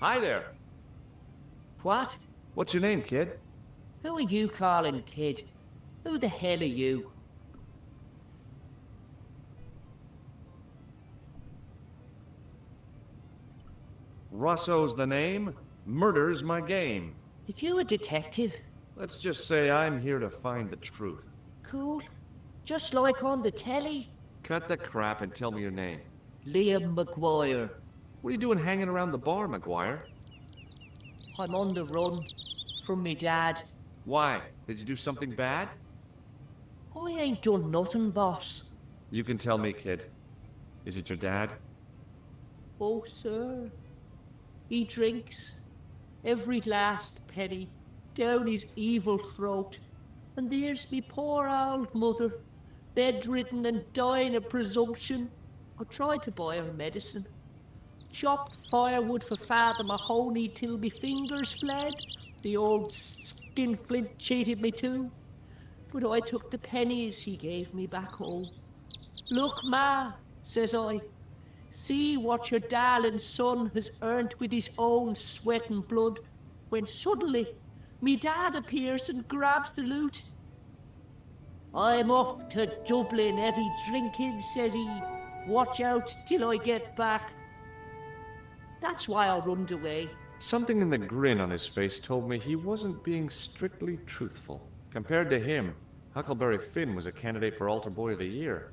Hi there. What? What's your name, kid? Who are you calling kid? Who the hell are you? Rosso's the name. Murder's my game. Are you a detective? Let's just say I'm here to find the truth. Cool. Just like on the telly. Cut the crap and tell me your name. Liam McGuire. What are you doing hanging around the bar, McGuire? I'm on the run. From me dad. Why? Did you do something bad? I ain't done nothing, boss. You can tell me, kid. Is it your dad? Oh, sir. He drinks. Every last penny. Down his evil throat. And there's me poor old mother. Bedridden and dying of presumption. I tried to buy her medicine. Chopped firewood for Father Mahoney till me fingers bled. The old skinflint cheated me too. But I took the pennies he gave me back home. Look, Ma, says I. See what your darling son has earned with his own sweat and blood. When suddenly, me dad appears and grabs the loot. I'm off to Dublin, heavy drinking, says he. Watch out till I get back. That's why I runned away. Something in the grin on his face told me he wasn't being strictly truthful. Compared to him, Huckleberry Finn was a candidate for Altar Boy of the Year.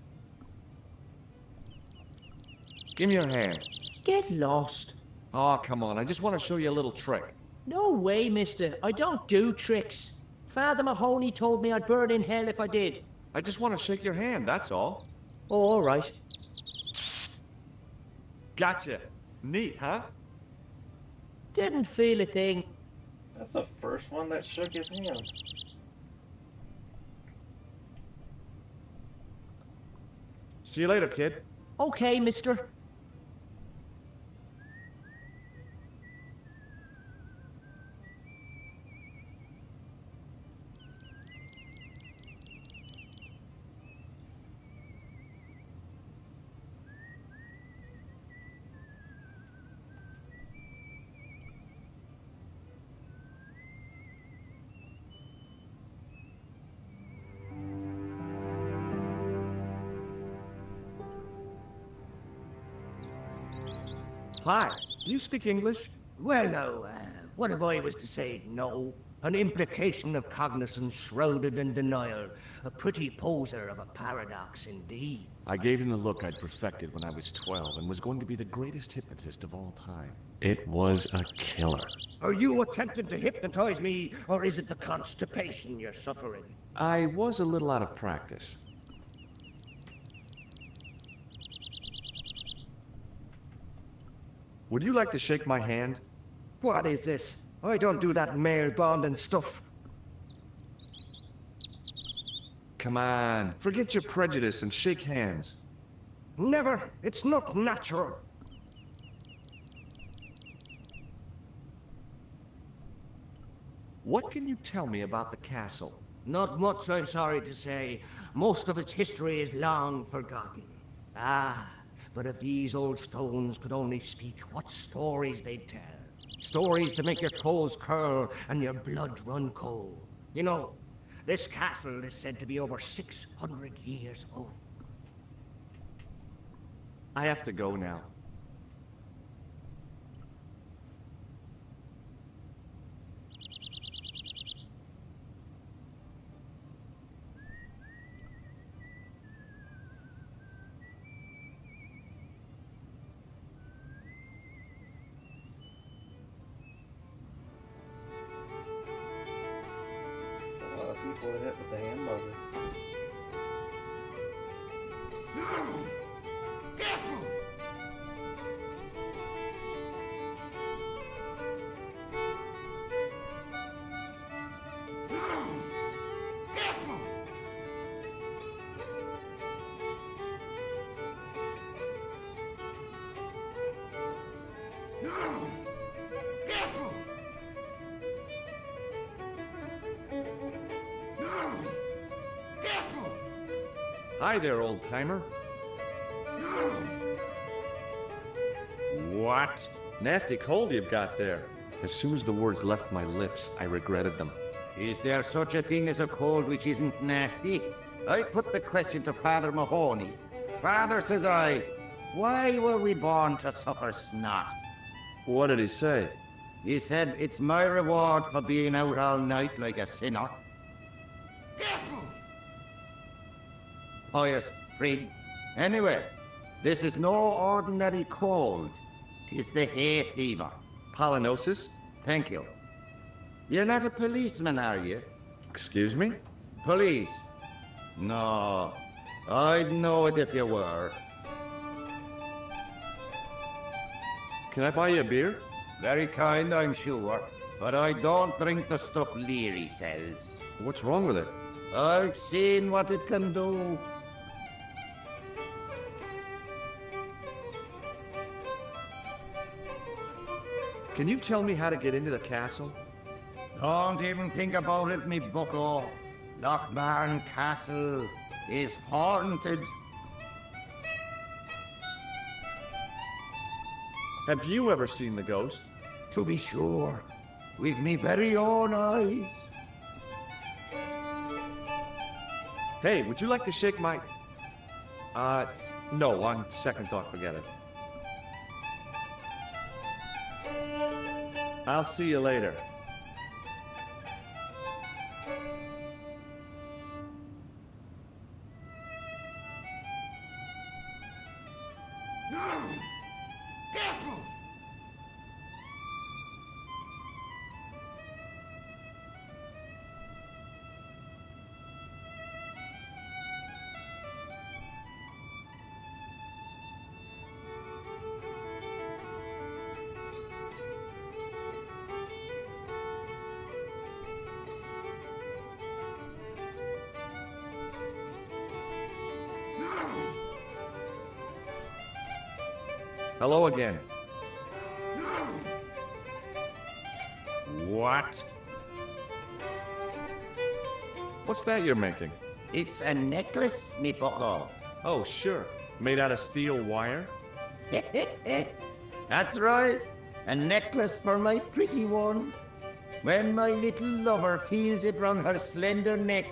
Give me your hand. Get lost. Oh, come on, I just want to show you a little trick. No way, mister. I don't do tricks. Father Mahoney told me I'd burn in hell if I did. I just want to shake your hand, that's all. Oh, all right. Gotcha. Neat, huh? Didn't feel a thing. That's the first one that shook his hand. See you later, kid. Okay, mister. Hi, do you speak English? Well, no, what if I was to say no? An implication of cognizance shrouded in denial. A pretty poser of a paradox indeed. I gave him the look I'd perfected when I was 12 and was going to be the greatest hypnotist of all time. It was a killer. Are you attempting to hypnotize me, or is it the constipation you're suffering? I was a little out of practice. Would you like to shake my hand? What is this? I don't do that male bonding stuff. Come on, forget your prejudice and shake hands. Never. It's not natural. What can you tell me about the castle? Not much, I'm sorry to say. Most of its history is long forgotten. Ah, but if these old stones could only speak, what stories they'd tell. Stories to make your toes curl and your blood run cold. You know, this castle is said to be over 600 years old. I have to go now. A lot of people hit with the hand buzzer. Hi there, old-timer. What? Nasty cold you've got there. As soon as the words left my lips, I regretted them. Is there such a thing as a cold which isn't nasty? I put the question to Father Mahoney. Father, says I, why were we born to suffer snot? What did he say? He said, it's my reward for being out all night like a sinner. Pious prig. Anyway, this is no ordinary cold. 'Tis the hay fever. Pollinosis? Thank you. You're not a policeman, are you? Excuse me? Police? No. I'd know it if you were. Can I buy you a beer? Very kind, I'm sure. But I don't drink the stuff Leary sells. What's wrong with it? I've seen what it can do. Can you tell me how to get into the castle? Don't even think about it, me bucko. Lochmarn Castle is haunted. Have you ever seen the ghost? To be sure, with me very own eyes. Hey, would you like to shake my... no, on second thought, forget it. I'll see you later. Hello again. What? What's that you're making? It's a necklace, me bucko. Oh, sure. Made out of steel wire? That's right. A necklace for my pretty one. When my little lover feels it round her slender neck,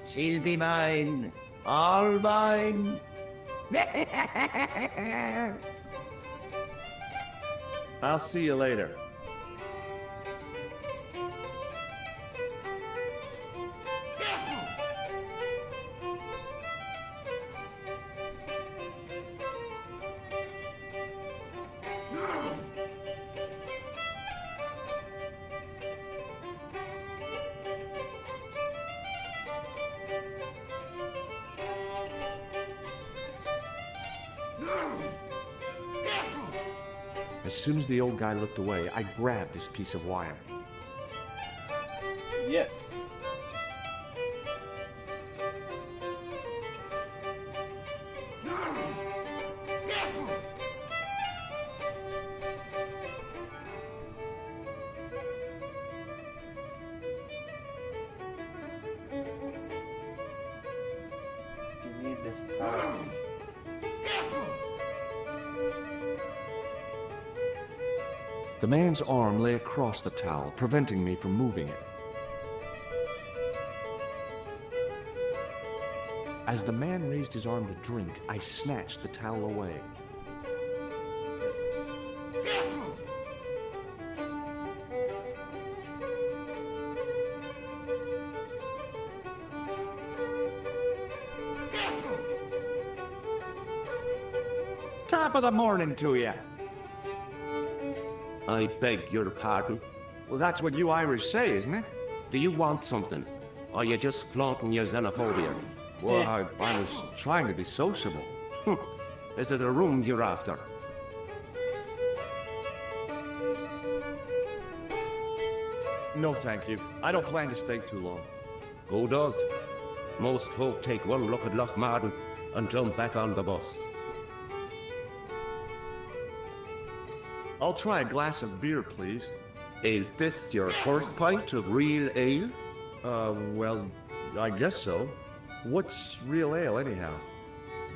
she'll be mine. All mine. I'll see you later. As soon as the old guy looked away, I grabbed this piece of wire. Yes. You need this towel. The man's arm lay across the towel, preventing me from moving it. As the man raised his arm to drink, I snatched the towel away. Yes. Top of the morning to you. I beg your pardon. Well, that's what you Irish say, isn't it? Do you want something? Or are you just flaunting your xenophobia? Well, I was trying to be sociable. Is it a room you're after? No, thank you. I don't plan to stay too long. Who does? Most folk take one look at Lochmarn and jump back on the bus. I'll try a glass of beer, please. Is this your first pint of real ale? Well, I guess so. What's real ale, anyhow?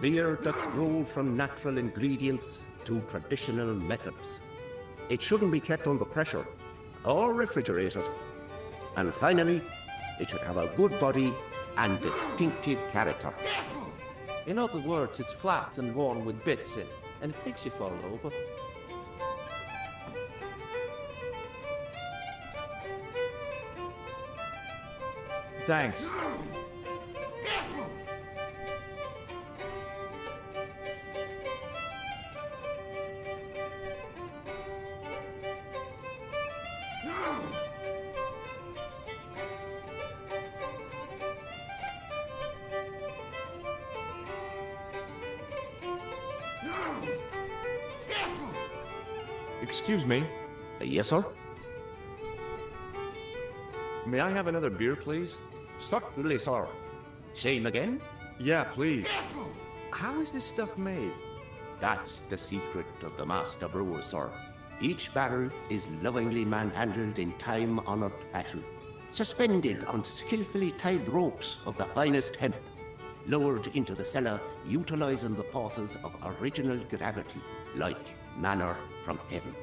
Beer that's brewed from natural ingredients to traditional methods. It shouldn't be kept under pressure or refrigerated. And finally, it should have a good body and distinctive character. In other words, it's flat and worn with bits in, and it makes you fall over. Thanks. Excuse me. Yes, sir? May I have another beer, please? Certainly, sir. Same again? Yeah, please. How is this stuff made? That's the secret of the master brewer, sir. Each barrel is lovingly manhandled in time-honored fashion, suspended on skillfully tied ropes of the finest hemp, lowered into the cellar, utilizing the forces of original gravity, like manna from heaven.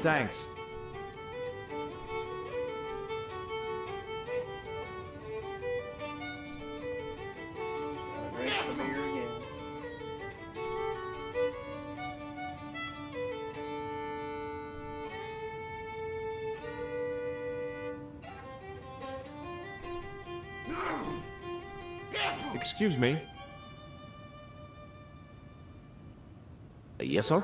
Thanks. Drink the beer again. Excuse me. Yes, sir?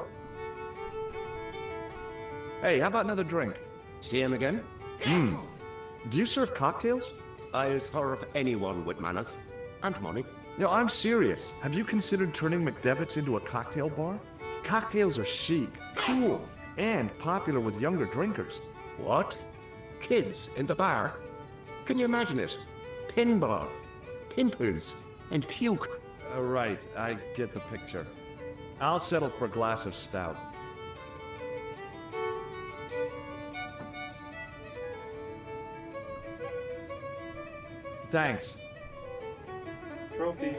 Hey, how about another drink? Same again? Do you serve cocktails? I'll serve anyone with manners and money. No, I'm serious. Have you considered turning McDevitt's into a cocktail bar? Cocktails are chic, cool, and popular with younger drinkers. What? Kids in the bar? Can you imagine it? Pinball, pimples, and puke. Right, I get the picture. I'll settle for a glass of stout. Thanks. Trophy.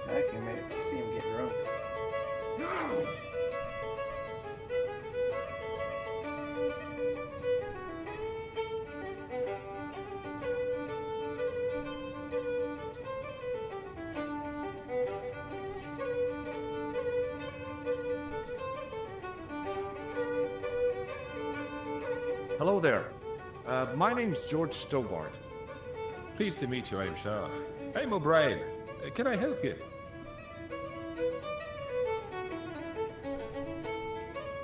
I can maybe see him get drunk. Hello there. My name's George Stobart. Pleased to meet you, I'm sure. I'm O'Brien. Can I help you?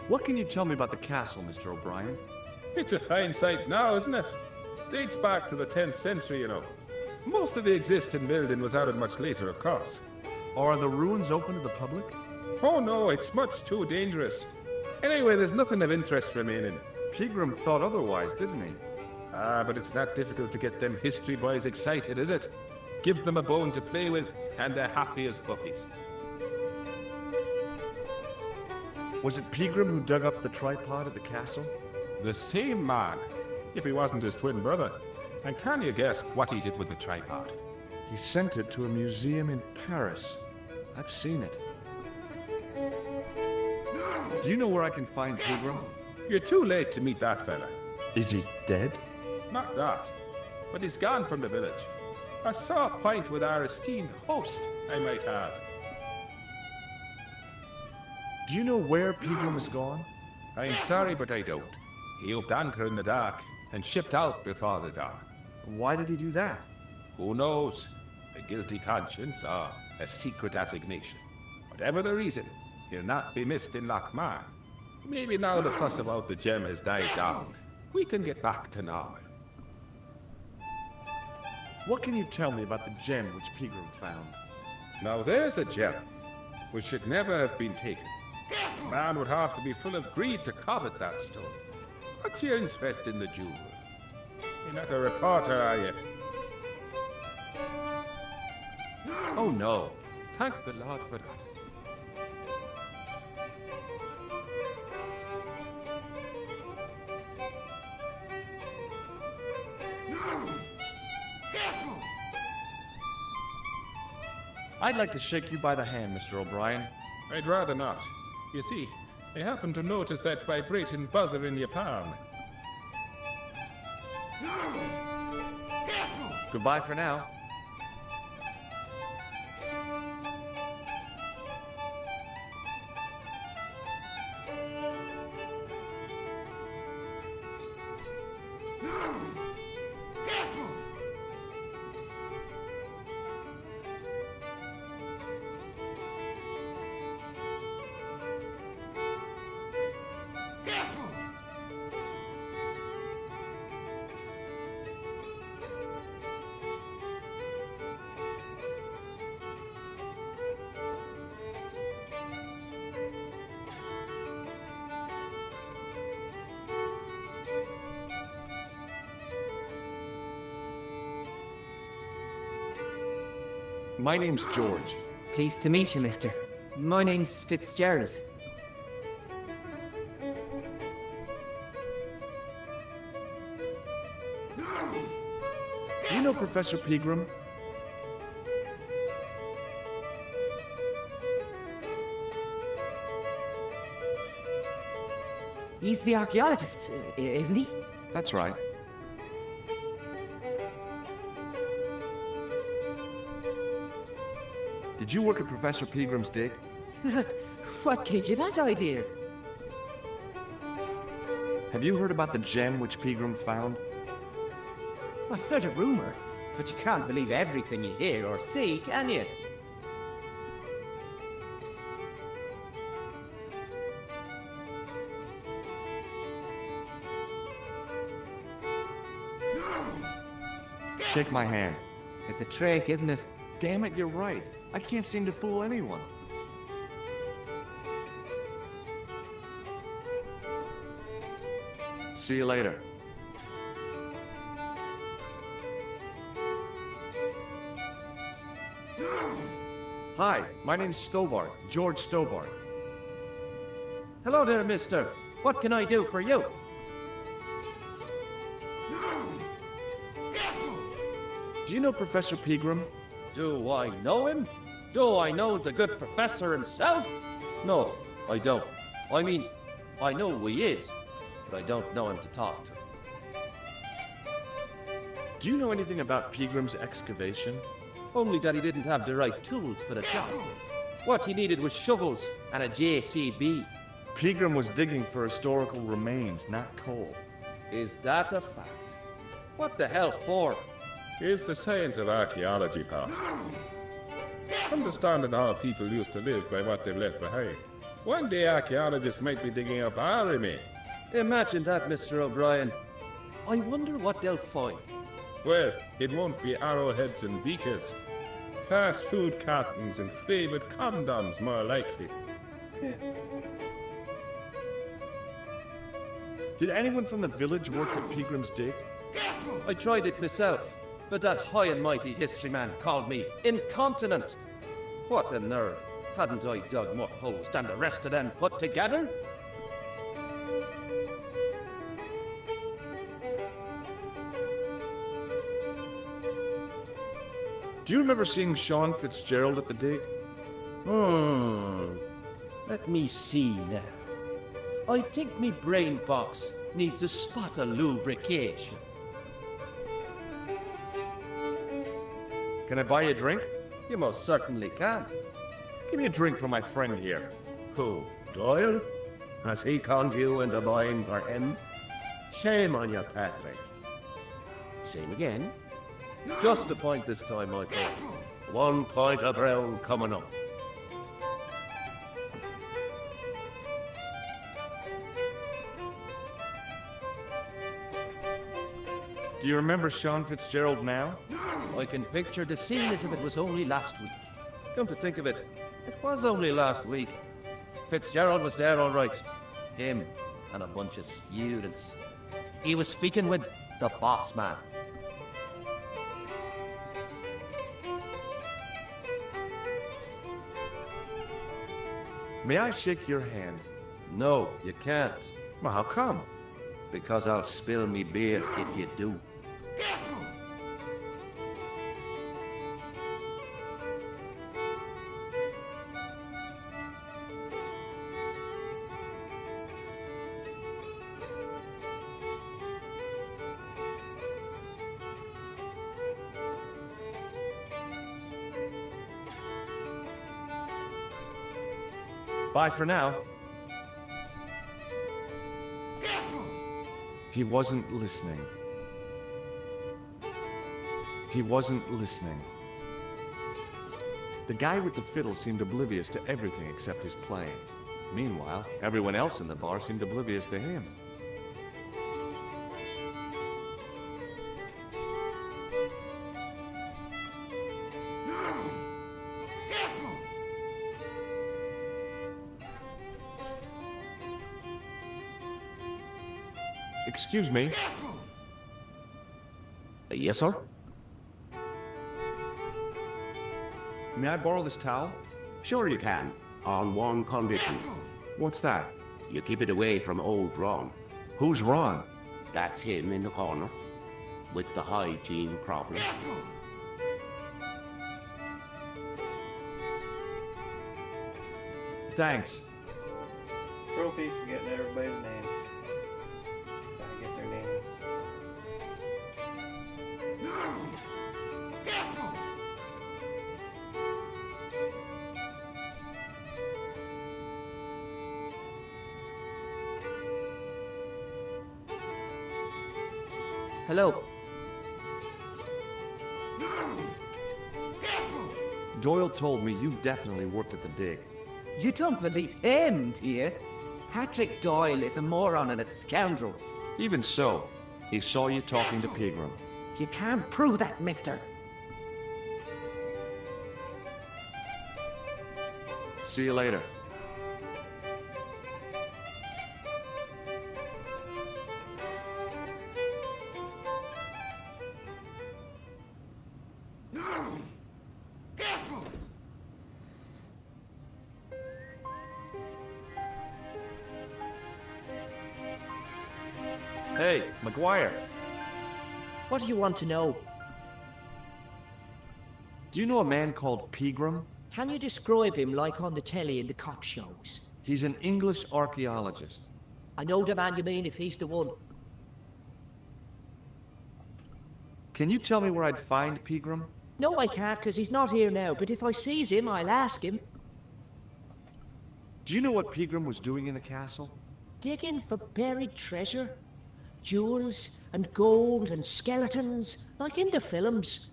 What can you tell me about the castle, Mr. O'Brien? It's a fine site now, isn't it? Dates back to the 10th century, you know. Most of the existing building was added much later, of course. Are the ruins open to the public? Oh no, it's much too dangerous. Anyway, there's nothing of interest remaining. Pegram thought otherwise, didn't he? Ah, but it's not difficult to get them history boys excited, is it? Give them a bone to play with, and they're happy as puppies. Was it Pegram who dug up the tripod at the castle? The same man, if he wasn't his twin brother. And can you guess what he did with the tripod? He sent it to a museum in Paris. I've seen it. Do you know where I can find Pegram? You're too late to meet that fella. Is he dead? Not that, but he's gone from the village. I saw a pint with our esteemed host, I might add. Do you know where Pegram has gone? I'm sorry, but I don't. He upped anchor in the dark and shipped out before the dawn. Why did he do that? Who knows? A guilty conscience or a secret assignation. Whatever the reason, he'll not be missed in Lochmar. Maybe now the fuss about the gem has died down, we can get back to normal. What can you tell me about the gem which Pegram found? Now there's a gem, which should never have been taken. A man would have to be full of greed to covet that stone. What's your interest in the jewel? You're not a reporter, are you? Oh no. Thank the Lord for that. I'd like to shake you by the hand, Mr. O'Brien. I'd rather not. You see, I happened to notice that vibrating buzzer in your palm. Goodbye for now. My name's George. Pleased to meet you, mister. My name's Fitzgerald. Do you know Professor Pegram? He's the archaeologist, isn't he? That's right. Did you work at Professor Pegram's dig? What gave you that idea? Have you heard about the gem which Pegram found? I heard a rumor, but you can't believe everything you hear or see, can you? Shake my hand. It's a trick, isn't it? Damn it, you're right. I can't seem to fool anyone. See you later. Hi, my name's Stobart, George Stobart. Hello there, mister. What can I do for you? Do you know Professor Pegram? Do I know him? Do I know the good professor himself? No, I don't. I mean, I know who he is, but I don't know him to talk to. Do you know anything about Pegram's excavation? Only that he didn't have the right tools for the job. What he needed was shovels and a JCB. Pegram was digging for historical remains, not coal. Is that a fact? What the hell for? It's the science of archaeology, pal. Understanding how people used to live by what they've left behind. One day archaeologists might be digging up our remains. Imagine that, Mr. O'Brien. I wonder what they'll find. Well, it won't be arrowheads and beakers. Fast food cartons and flavoured condoms, more likely. Did anyone from the village work at Pegram's dig? I tried it myself, but that high and mighty history man called me incontinent. What a nerve. Hadn't I dug more holes than the rest of them put together? Do you remember seeing Sean Fitzgerald at the dig? Let me see now. I think me brain box needs a spot of lubrication. Can I buy you a drink? You most certainly can. Give me a drink for my friend here. Who, Doyle? Has he conned you into buying for him? Shame on you, Patrick. Same again. Just a point this time, Michael. 1 point of brown coming up. Do you remember Sean Fitzgerald now? I can picture the scene as if it was only last week. Come to think of it, it was only last week. Fitzgerald was there all right. Him and a bunch of students. He was speaking with the boss man. May I shake your hand? No, you can't. Well, how come? Because I'll spill me beer if you do. Bye for now. He wasn't listening. He wasn't listening. The guy with the fiddle seemed oblivious to everything except his playing. Meanwhile, everyone else in the bar seemed oblivious to him. Excuse me. Yes, sir? May I borrow this towel? Sure you can, on one condition. What's that? You keep it away from old Ron. Who's Ron? That's him in the corner, with the hygiene problem. Thanks. Trophy, forgetting everybody's name. Gotta get their names. Hello. Doyle told me you definitely worked at the dig. You don't believe him, do you? Patrick Doyle is a moron and a scoundrel. Even so, he saw you talking to Pegram. You can't prove that, mister. See you later. Hey, McGuire. What do you want to know? Do you know a man called Pegram? Can you describe him like on the telly in the cop shows? He's an English archaeologist. I know the man you mean if he's the one. Can you tell me where I'd find Pegram? No, I can't, because he's not here now, but if I sees him, I'll ask him. Do you know what Pegram was doing in the castle? Digging for buried treasure? Jewels and gold and skeletons, like in the films.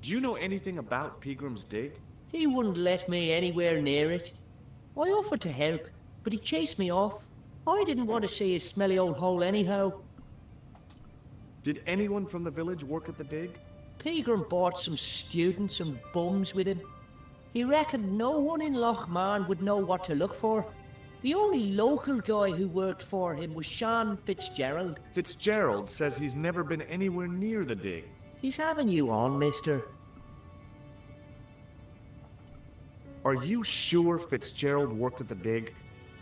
Do you know anything about Pegram's dig? He wouldn't let me anywhere near it. I offered to help, but he chased me off. I didn't want to see his smelly old hole anyhow. Did anyone from the village work at the dig? Pegram brought some students and bums with him. He reckoned no one in Lochmarn would know what to look for. The only local guy who worked for him was Sean Fitzgerald. Fitzgerald says he's never been anywhere near the dig. He's having you on, mister. Are you sure Fitzgerald worked at the dig?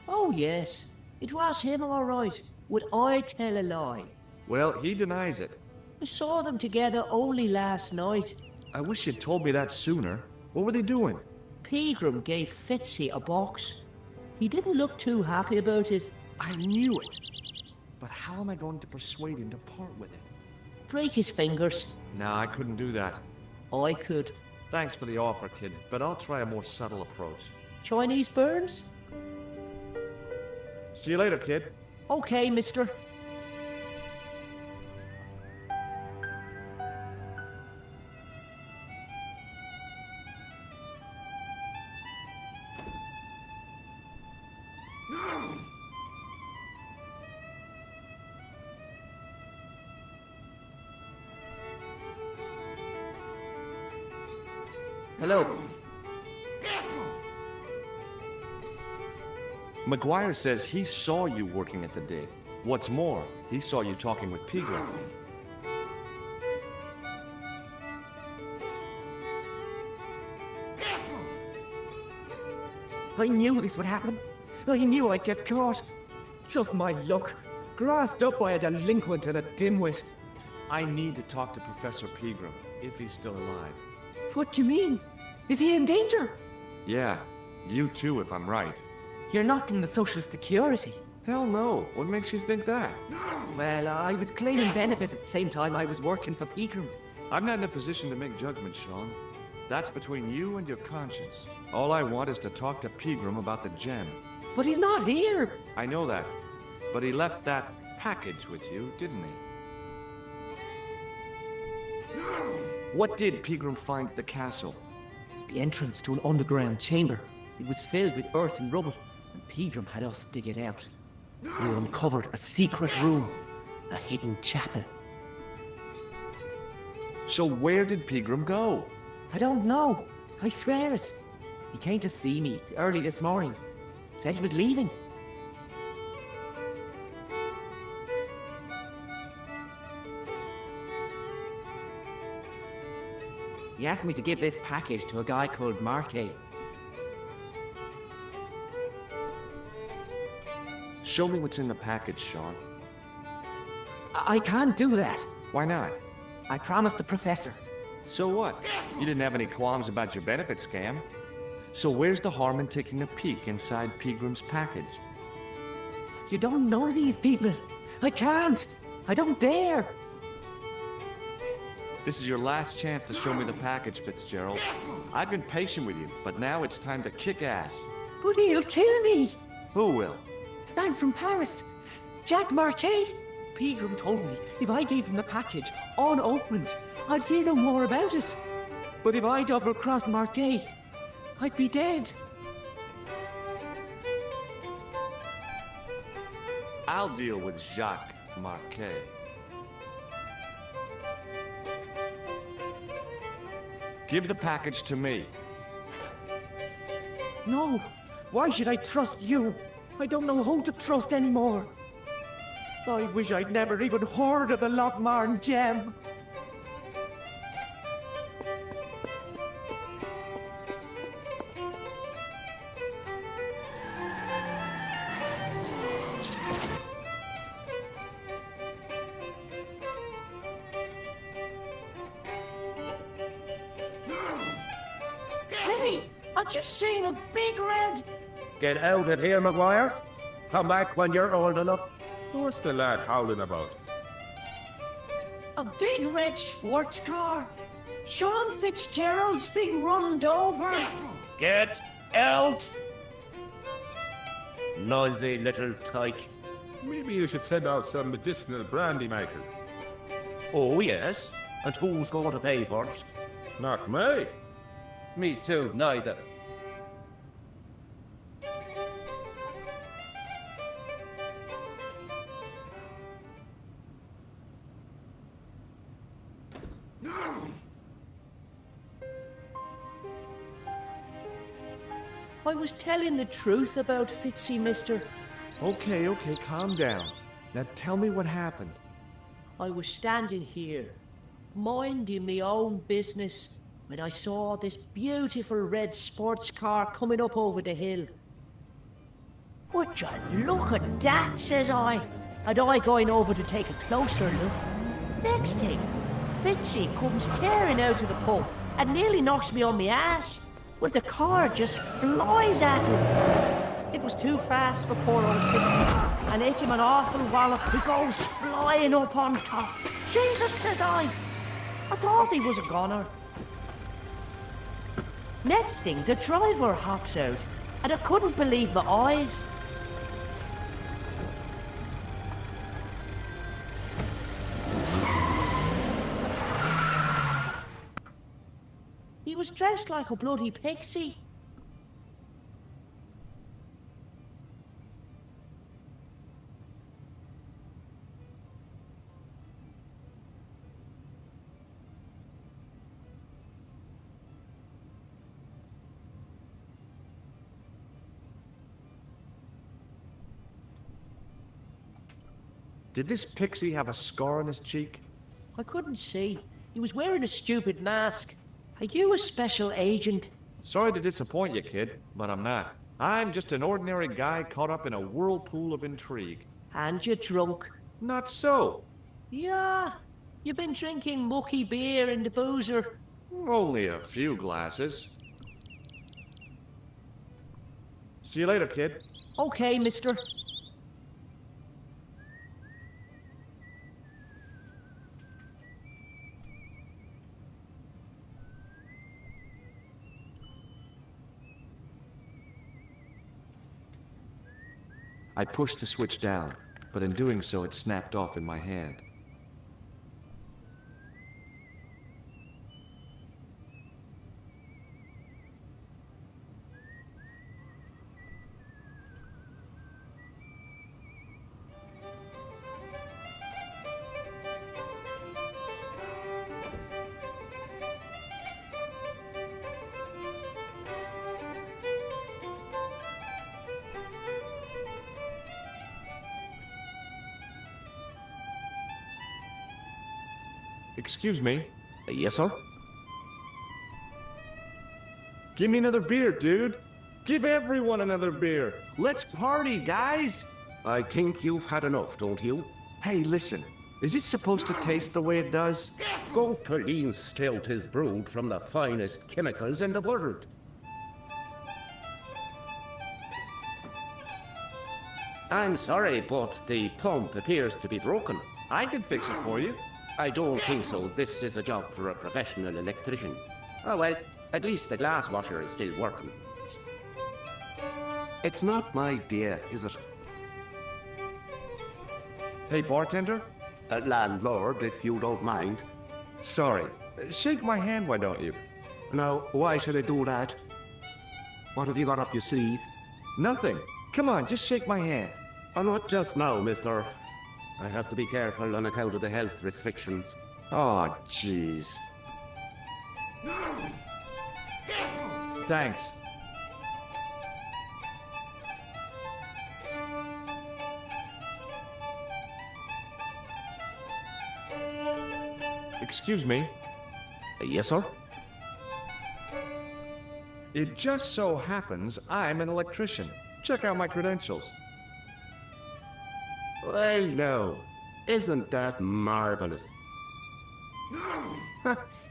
Oh, yes. It was him, all right. Would I tell a lie? Well, he denies it. I saw them together only last night. I wish you'd told me that sooner. What were they doing? Pegram gave Fitzy a box. He didn't look too happy about it. I knew it. But how am I going to persuade him to part with it? Break his fingers. No, I couldn't do that. I could. Thanks for the offer, kid, but I'll try a more subtle approach. Chinese burns? See you later, kid. Okay, mister. Hello. McGuire says he saw you working at the dig. What's more, he saw you talking with Pegram. I knew this would happen. I knew I'd get caught. Just my luck. Grasped up by a delinquent and a dimwit. I need to talk to Professor Pegram, if he's still alive. What do you mean? Is he in danger? Yeah, you too, if I'm right. You're not in the Social Security. Hell no. What makes you think that? Well, I was claiming benefits at the same time I was working for Pegram. I'm not in a position to make judgments, Sean. That's between you and your conscience. All I want is to talk to Pegram about the gem. But he's not here. I know that. But he left that package with you, didn't he? What did Pegram find at the castle? The entrance to an underground chamber. It was filled with earth and rubble, and Pegram had us dig it out. We uncovered a secret room, a hidden chapel. So where did Pegram go? I don't know. I swear it. He came to see me early this morning. Said he was leaving. He asked me to give this package to a guy called Marquet. Show me what's in the package, Sean. I can't do that. Why not? I promised the professor. So what? You didn't have any qualms about your benefit scam. So where's the harm in taking a peek inside Pegram's package? You don't know these people. I can't. I don't dare. This is your last chance to show me the package, Fitzgerald. I've been patient with you, but now it's time to kick ass. But he'll kill me. Who will? Man from Paris. Jack Marquet. Pegram told me if I gave him the package unopened, I'd hear no more about it. But if I double-crossed Marquet, I'd be dead. I'll deal with Jacques Marquet. Give the package to me. No. Why should I trust you? I don't know who to trust anymore. I wish I'd never even heard of the Lochmarn gem. Hey, I just seen a big red. Get out of here, Maguire. Come back when you're old enough. What's the lad howling about? A big red sports car. Sean Fitzgerald's been runned over. Get out! Noisy little tyke. Maybe you should send out some medicinal brandy, Michael. Oh, yes. And who's going to pay first? Not me. Me too, neither. I was telling the truth about Fitzy, mister. Okay, calm down. Now tell me what happened. I was standing here, minding my own business, when I saw this beautiful red sports car coming up over the hill. Would you look at that, says I. And I going over to take a closer look. Next thing, Fitzy comes tearing out of the pub and nearly knocks me on my ass. But the car just flies at him. It was too fast for poor old Fitzy, and hit him an awful wallop who goes flying up on top. Jesus, says I thought he was a goner. Next thing, the driver hops out, and I couldn't believe my eyes. He was dressed like a bloody pixie. Did this pixie have a scar on his cheek? I couldn't see. He was wearing a stupid mask. Are you a special agent? Sorry to disappoint you, kid, but I'm not. I'm just an ordinary guy caught up in a whirlpool of intrigue. And you're drunk. Not so. Yeah, you've been drinking mucky beer in the boozer. Only a few glasses. See you later, kid. Okay, mister. I pushed the switch down, but in doing so it snapped off in my hand. Excuse me. Yes, sir? Give me another beer, dude. Give everyone another beer. Let's party, guys! I think you've had enough, don't you? Hey, listen. Is it supposed to taste the way it does? Goatpeline stout is brewed from the finest chemicals in the world. I'm sorry, but the pump appears to be broken. I can fix it for you. I don't think so. This is a job for a professional electrician. Oh well, at least the glass washer is still working. It's not my beer, is it? Hey, bartender. Landlord, if you don't mind. Sorry. Shake my hand, why don't you? Now, why should I do that? What have you got up your sleeve? Nothing. Come on, just shake my hand. Oh, not just now, mister. I have to be careful on account of the health restrictions. Oh, jeez. Thanks. Excuse me. Yes, sir? It just so happens I'm an electrician. Check out my credentials. Well, no. Isn't that marvelous?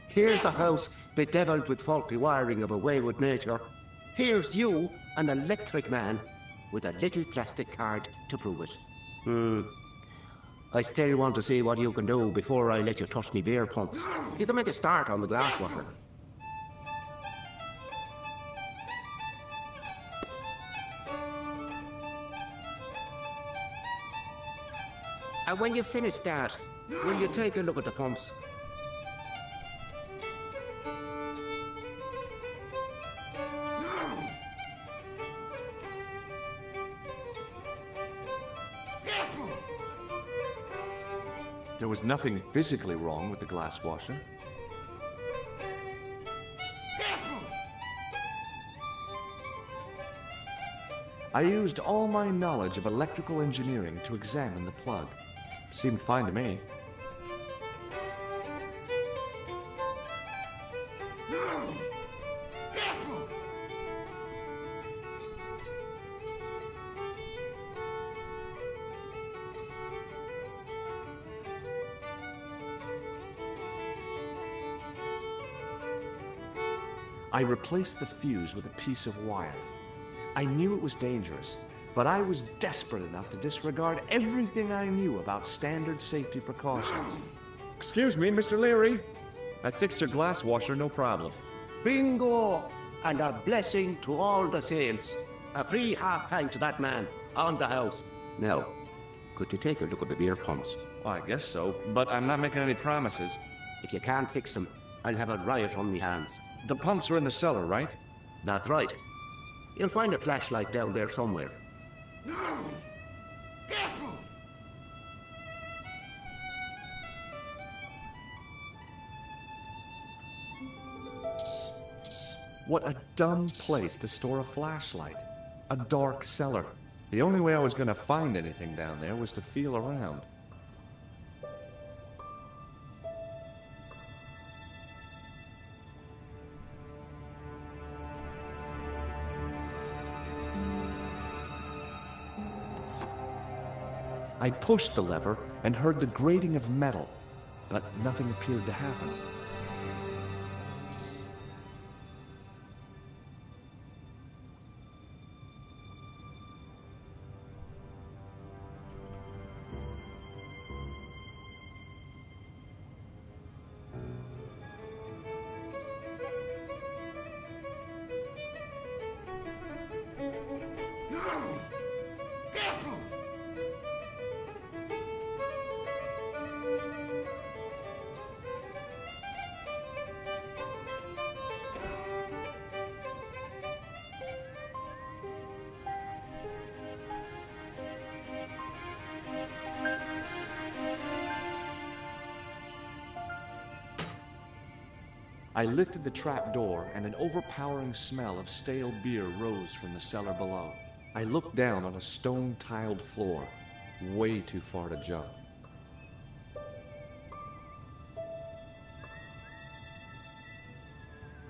Here's a house bedeviled with faulty wiring of a wayward nature. Here's you, an electric man, with a little plastic card to prove it. I still want to see what you can do before I let you touch me beer pumps. You can make a start on the glass washer. And when you finish that, will you take a look at the pumps? There was nothing physically wrong with the glass washer. I used all my knowledge of electrical engineering to examine the plug. Seemed fine to me. I replaced the fuse with a piece of wire. I knew it was dangerous, but I was desperate enough to disregard everything I knew about standard safety precautions. Excuse me, Mr. Leary. I fixed your glass washer, no problem. Bingo! And a blessing to all the saints. A free half pint to that man, on the house. Now, could you take a look at the beer pumps? Well, I guess so, but I'm not making any promises. If you can't fix them, I'll have a riot on me hands. The pumps are in the cellar, right? That's right. You'll find a flashlight down there somewhere. What a dumb place to store a flashlight. A dark cellar. The only way I was going to find anything down there was to feel around. I pushed the lever and heard the grating of metal, but nothing appeared to happen. I lifted the trap door, and an overpowering smell of stale beer rose from the cellar below. I looked down on a stone-tiled floor, way too far to jump.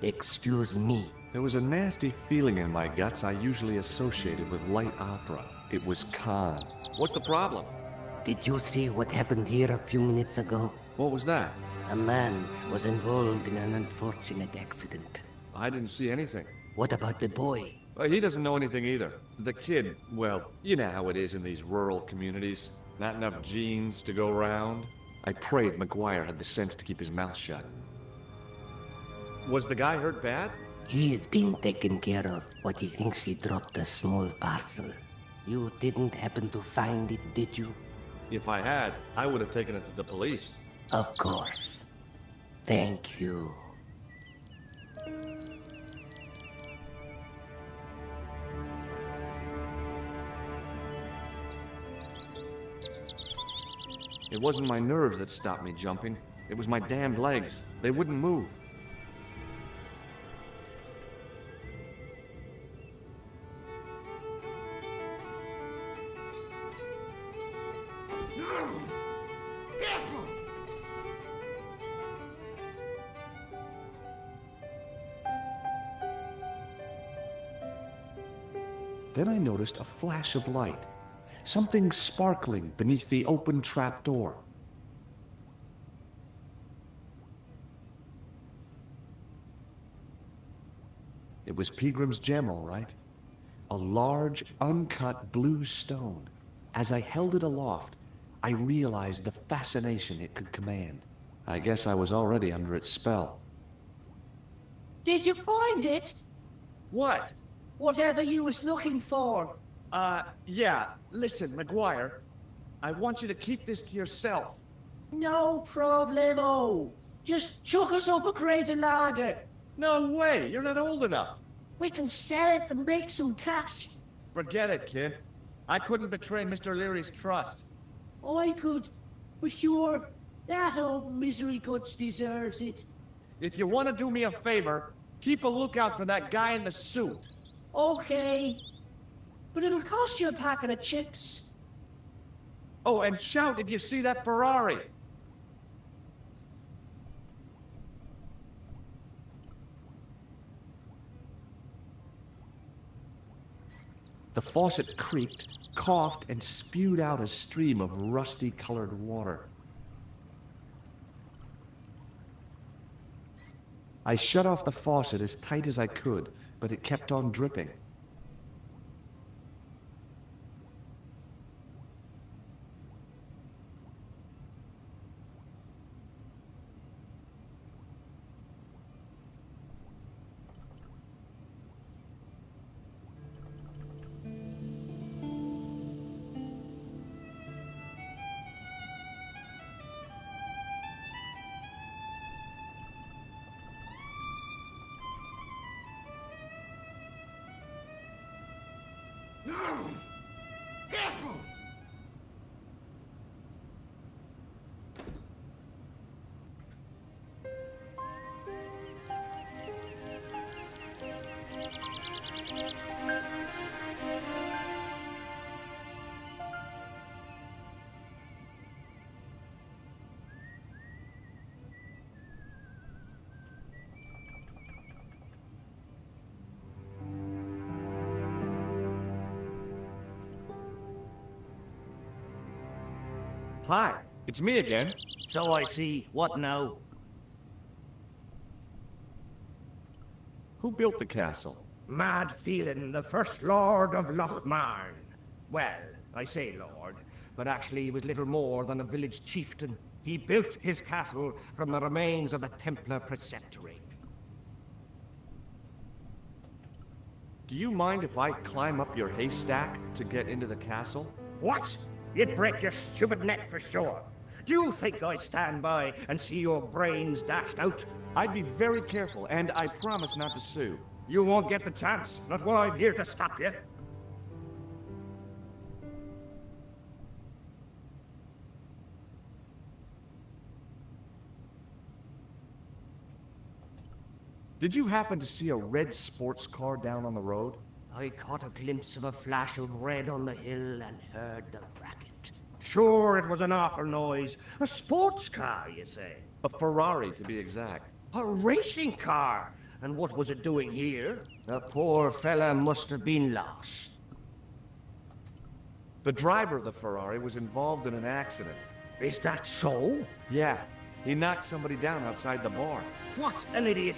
Excuse me. There was a nasty feeling in my guts I usually associated with light opera. It was Khan. What's the problem? Did you see what happened here a few minutes ago? What was that? A man was involved in an unfortunate accident. I didn't see anything. What about the boy? He doesn't know anything either. The kid, well, you know how it is in these rural communities. Not enough genes to go round. I prayed McGuire had the sense to keep his mouth shut. Was the guy hurt bad? He is being taken care of, but he thinks he dropped a small parcel. You didn't happen to find it, did you? If I had, I would have taken it to the police. Of course. Thank you. It wasn't my nerves that stopped me jumping. It was my damned legs. They wouldn't move. Then I noticed a flash of light. Something sparkling beneath the open trapdoor. It was Peagram's gem, all right. A large, uncut blue stone. As I held it aloft, I realized the fascination it could command. I guess I was already under its spell. Did you find it? What? Whatever you was looking for. Yeah. Listen, McGuire. I want you to keep this to yourself. No problemo. Just chuck us up a crate of lager. No way. You're not old enough. We can sell it and make some cash. Forget it, kid. I couldn't betray Mr. Leary's trust. I could, for sure. That old misery guts deserves it. If you want to do me a favor, keep a lookout for that guy in the suit. Okay. But it'll cost you a packet of chips. Oh, and shout, did you see that Ferrari? The faucet creaked, coughed, and spewed out a stream of rusty-colored water. I shut off the faucet as tight as I could, but it kept on dripping. Hi. It's me again. So I see. What now? Who built the castle? Mad Phelan, the first Lord of Lochmarn. Well, I say lord, but actually he was little more than a village chieftain. He built his castle from the remains of the Templar Preceptory. Do you mind if I climb up your haystack to get into the castle? What? You'd break your stupid neck for sure. Do you think I'd stand by and see your brains dashed out? I'd be very careful, and I promise not to sue. You won't get the chance, not while I'm here to stop you. Did you happen to see a red sports car down on the road? I caught a glimpse of a flash of red on the hill and heard the racket. Sure, it was an awful noise. A sports car, you say? A Ferrari, to be exact. A racing car? And what was it doing here? The poor fella must have been lost. The driver of the Ferrari was involved in an accident. Is that so? Yeah, he knocked somebody down outside the bar. What an idiot!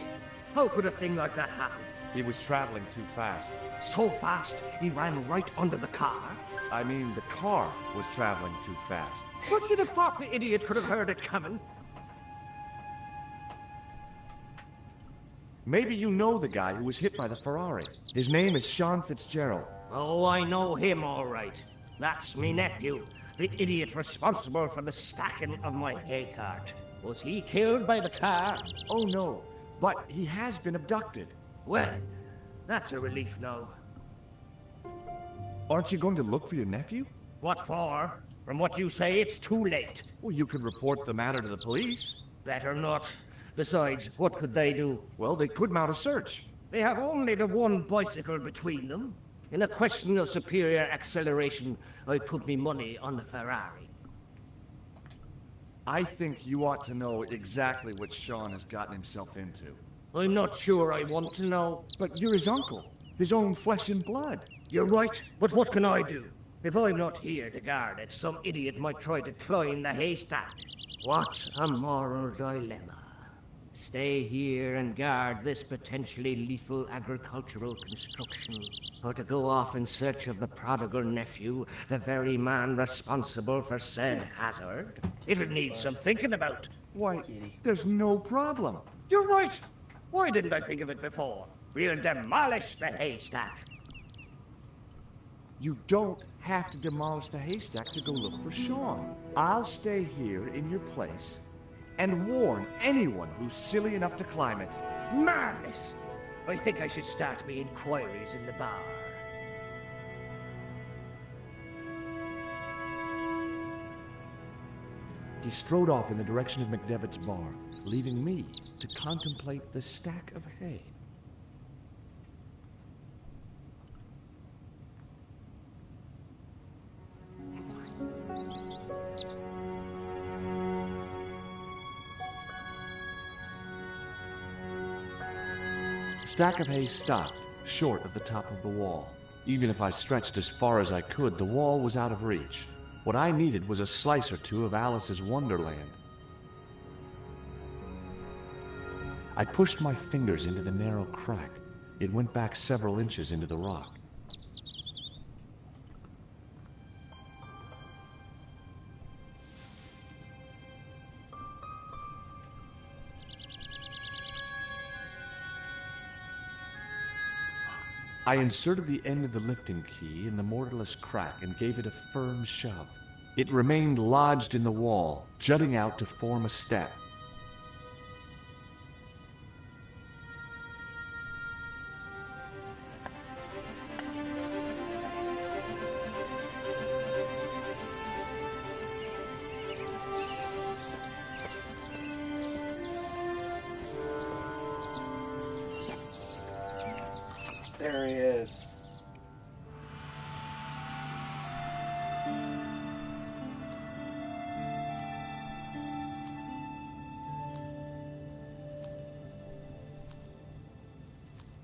How could a thing like that happen? He was traveling too fast. So fast, he ran right under the car? I mean, the car was traveling too fast. But you'd have thought the idiot could have heard it coming. Maybe you know the guy who was hit by the Ferrari. His name is Sean Fitzgerald. Oh, I know him all right. That's me nephew, the idiot responsible for the stacking of my hay cart. Was he killed by the car? Oh no, but he has been abducted. Well, that's a relief now. Aren't you going to look for your nephew? What for? From what you say, it's too late. Well, you can report the matter to the police. Better not. Besides, what could they do? Well, they could mount a search. They have only the one bicycle between them. In a question of superior acceleration, I put me money on the Ferrari. I think you ought to know exactly what Sean has gotten himself into. I'm not sure I want to know. But you're his uncle, his own flesh and blood. You're right, but what can I do? If I'm not here to guard it, some idiot might try to climb the haystack. What a moral dilemma. Stay here and guard this potentially lethal agricultural construction, or to go off in search of the prodigal nephew, the very man responsible for said hazard. It'll need some thinking about. Why, there's no problem. You're right. Why didn't I think of it before? We'll demolish the haystack. You don't have to demolish the haystack to go look for Sean. I'll stay here in your place and warn anyone who's silly enough to climb it. Madness! I think I should start me inquiries in the bar. He strode off in the direction of McDevitt's bar, leaving me to contemplate the stack of hay. The stack of hay stopped, short of the top of the wall. Even if I stretched as far as I could, the wall was out of reach. What I needed was a slice or two of Alice's Wonderland. I pushed my fingers into the narrow crack. It went back several inches into the rock. I inserted the end of the lifting key in the mortarless crack and gave it a firm shove. It remained lodged in the wall, jutting out to form a step. There he is.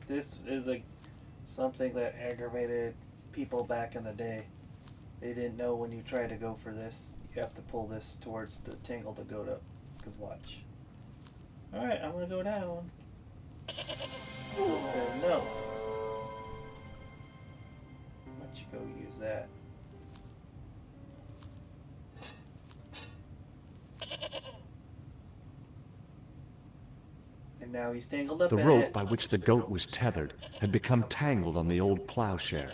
This is something that aggravated people back in the day. They didn't know when you tried to go for this, You have to pull this towards the tangle to go to. Because watch. Alright, I'm gonna go down. Said no. Let you go use that. And now he's tangled up The in rope it. by which the goat was tethered had become tangled on the old plowshare.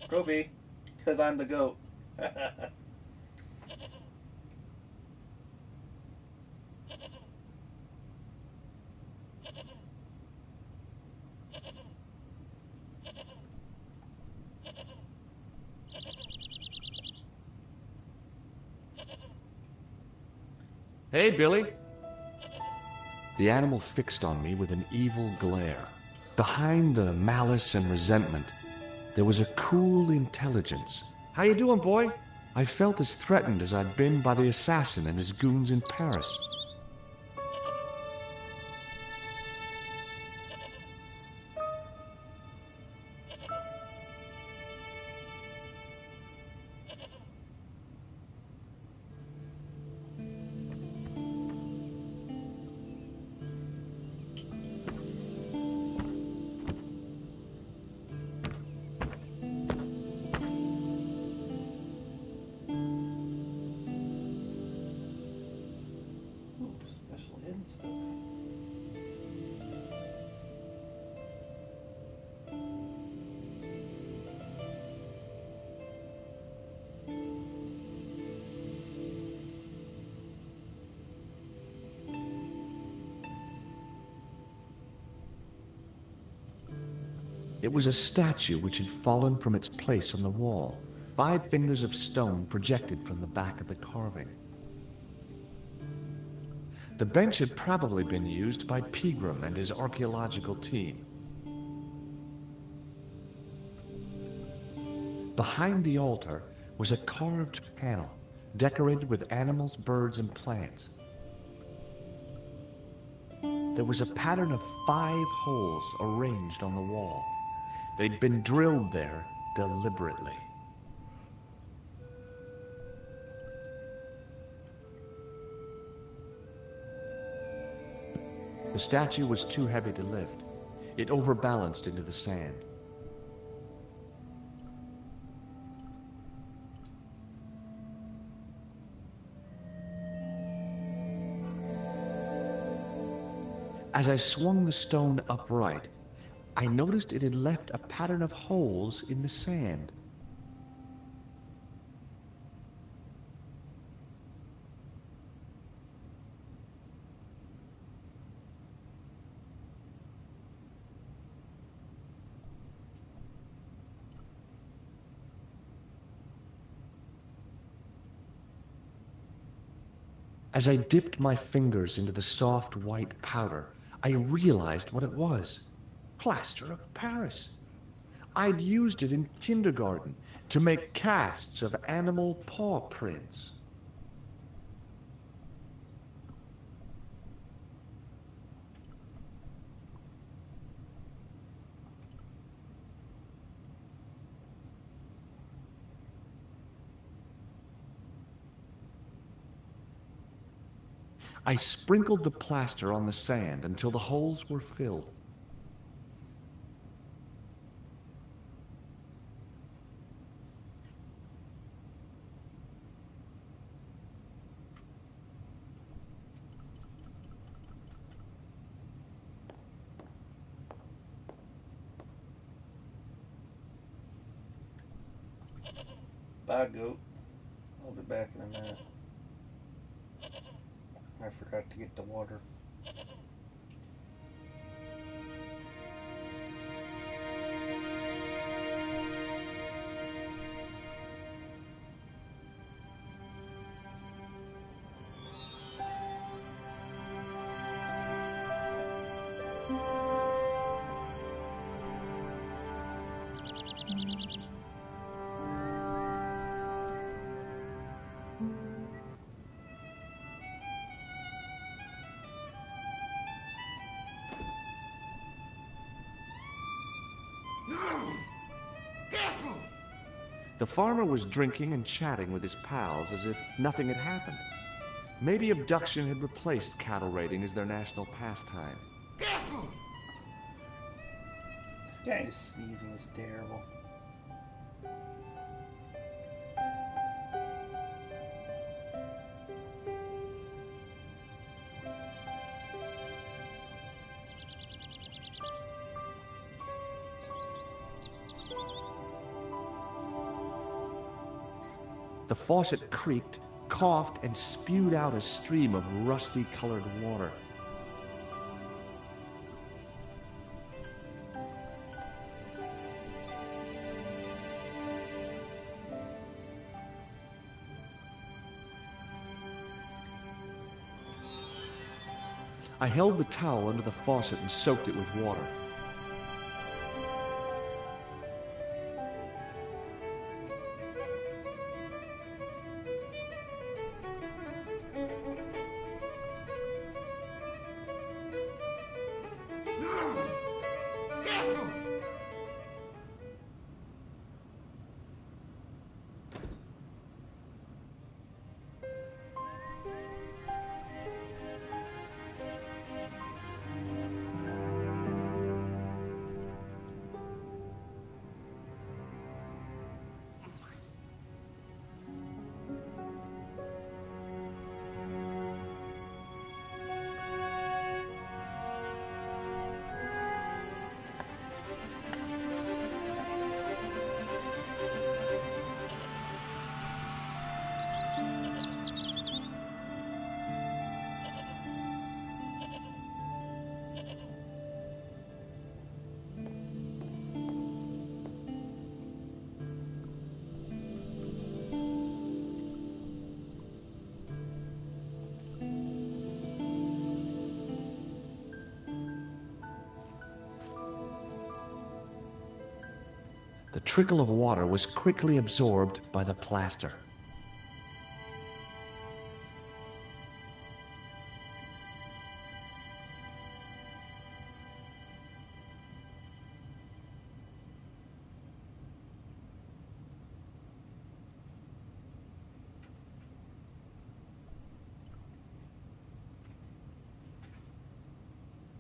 Groby, because I'm the goat. Hey, Billy. The animal fixed on me with an evil glare. Behind the malice and resentment, there was a cool intelligence. How you doing, boy? I felt as threatened as I'd been by the assassin and his goons in Paris. Ooh, special hidden stuff. It was a statue which had fallen from its place on the wall, 5 fingers of stone projected from the back of the carving. The bench had probably been used by Pegram and his archaeological team. Behind the altar was a carved panel, decorated with animals, birds, and plants. There was a pattern of 5 holes arranged on the wall. They'd been drilled there deliberately. The statue was too heavy to lift. It overbalanced into the sand. As I swung the stone upright, I noticed it had left a pattern of holes in the sand. As I dipped my fingers into the soft white powder, I realized what it was. Plaster of Paris. I'd used it in kindergarten to make casts of animal paw prints. I sprinkled the plaster on the sand until the holes were filled. Bye, goat. I'll be back in a minute. I forgot to get the water. The farmer was drinking and chatting with his pals as if nothing had happened. Maybe abduction had replaced cattle raiding as their national pastime. This guy is sneezing is terrible. The faucet creaked, coughed, and spewed out a stream of rusty-colored water. I held the towel under the faucet and soaked it with water. The trickle of water was quickly absorbed by the plaster.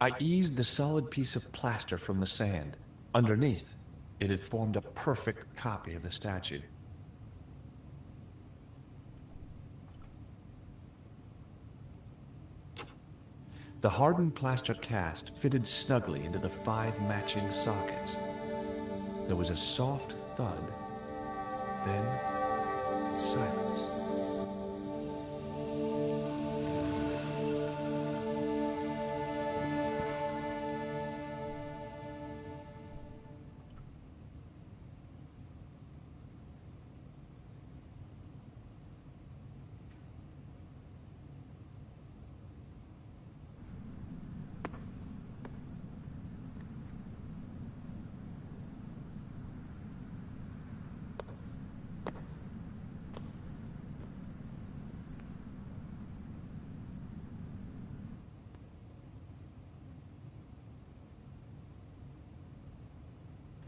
I eased the solid piece of plaster from the sand. Underneath, it had formed a perfect copy of the statue. The hardened plaster cast fitted snugly into the 5 matching sockets. There was a soft thud, then silence.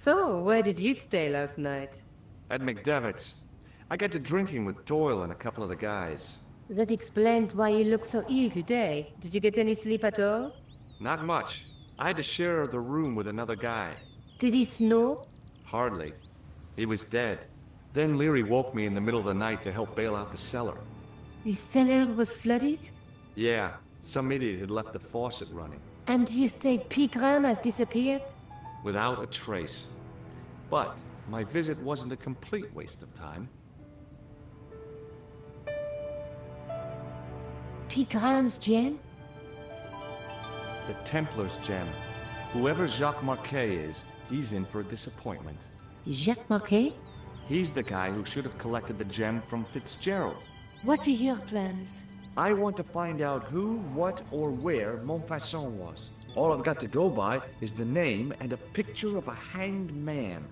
So, where did you stay last night? At McDevitt's. I got to drinking with Doyle and a couple of the guys. That explains why you look so ill today. Did you get any sleep at all? Not much. I had to share the room with another guy. Did he snore? Hardly. He was dead. Then Leary woke me in the middle of the night to help bail out the cellar. The cellar was flooded? Yeah, some idiot had left the faucet running. And you say Pegram has disappeared? Without a trace. But my visit wasn't a complete waste of time. Pegram's gem? The Templars gem. Whoever Jacques Marquet is, he's in for a disappointment. Jacques Marquet? He's the guy who should have collected the gem from Fitzgerald. What are your plans? I want to find out who, what, or where Montfaucon was. All I've got to go by is the name and a picture of a hanged man.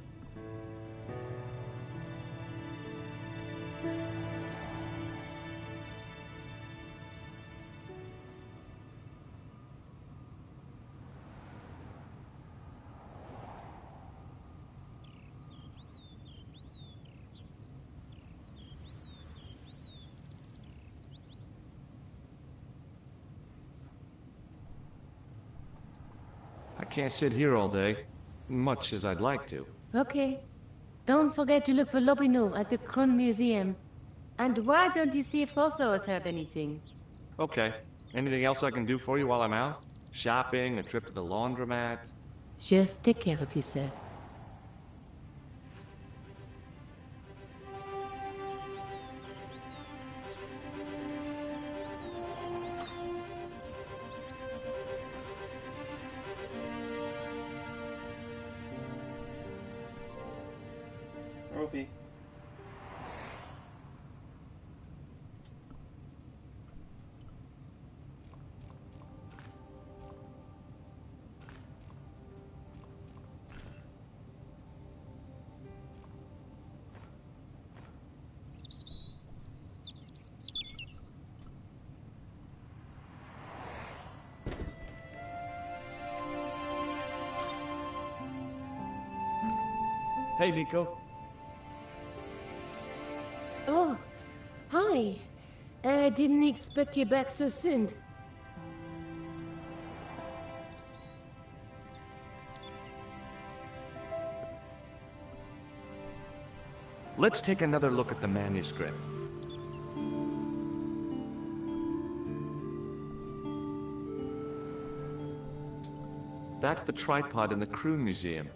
can't sit here all day, much as I'd like to. Okay. Don't forget to look for Lopino at the Kron Museum. And why don't you see if Rosso has heard anything? Okay. Anything else I can do for you while I'm out? Shopping, a trip to the laundromat? Just take care of yourself. Trophy. Hey, Nico. Oh, hi. I didn't expect you back so soon. Let's take another look at the manuscript. That's the tripod in the Kroon Museum.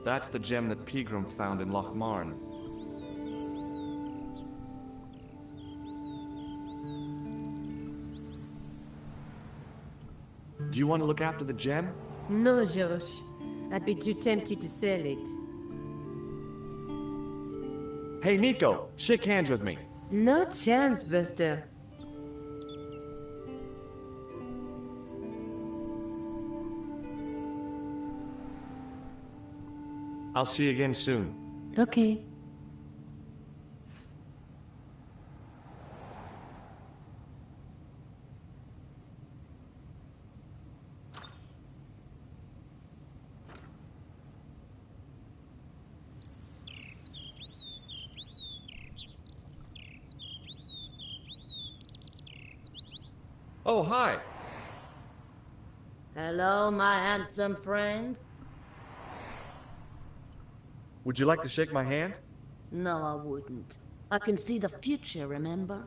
That's the gem that Pegram found in Loch Marne. Do you want to look after the gem? No, Josh. I'd be too tempted to sell it. Hey, Nico, shake hands with me. No chance, Buster. I'll see you again soon. Okay. Oh, hi. Hello, my handsome friend. Would you like to shake my hand? No, I wouldn't. I can see the future, remember?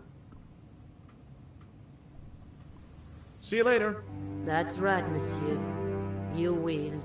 See you later. That's right, monsieur. You will.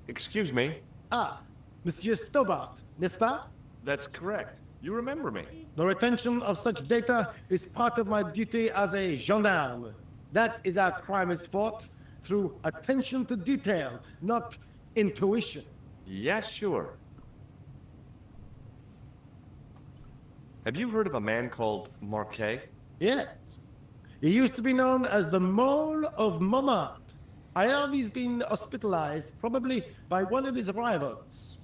Excuse me. Ah, Monsieur Stobart, n'est-ce pas? That's correct. You remember me. The retention of such data is part of my duty as a gendarme. That is how crime is fought, through attention to detail, not intuition. Yeah, sure. Have you heard of a man called Marquet? Yes. He used to be known as the Mole of Montmartre. I heard he's been hospitalized, probably by one of his rivals.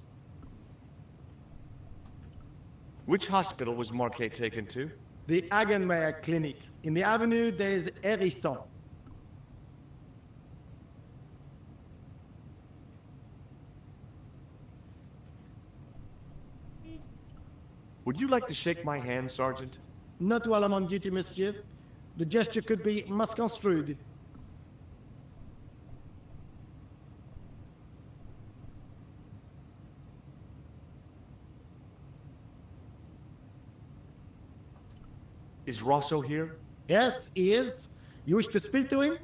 Which hospital was Marquet taken to? The Hagenmeyer Clinic, in the Avenue des Hérissons. Would you like to shake my hand, Sergeant? Not while I'm on duty, monsieur. The gesture could be misconstrued. Is Rosso here? Yes, he is. You wish to speak to him?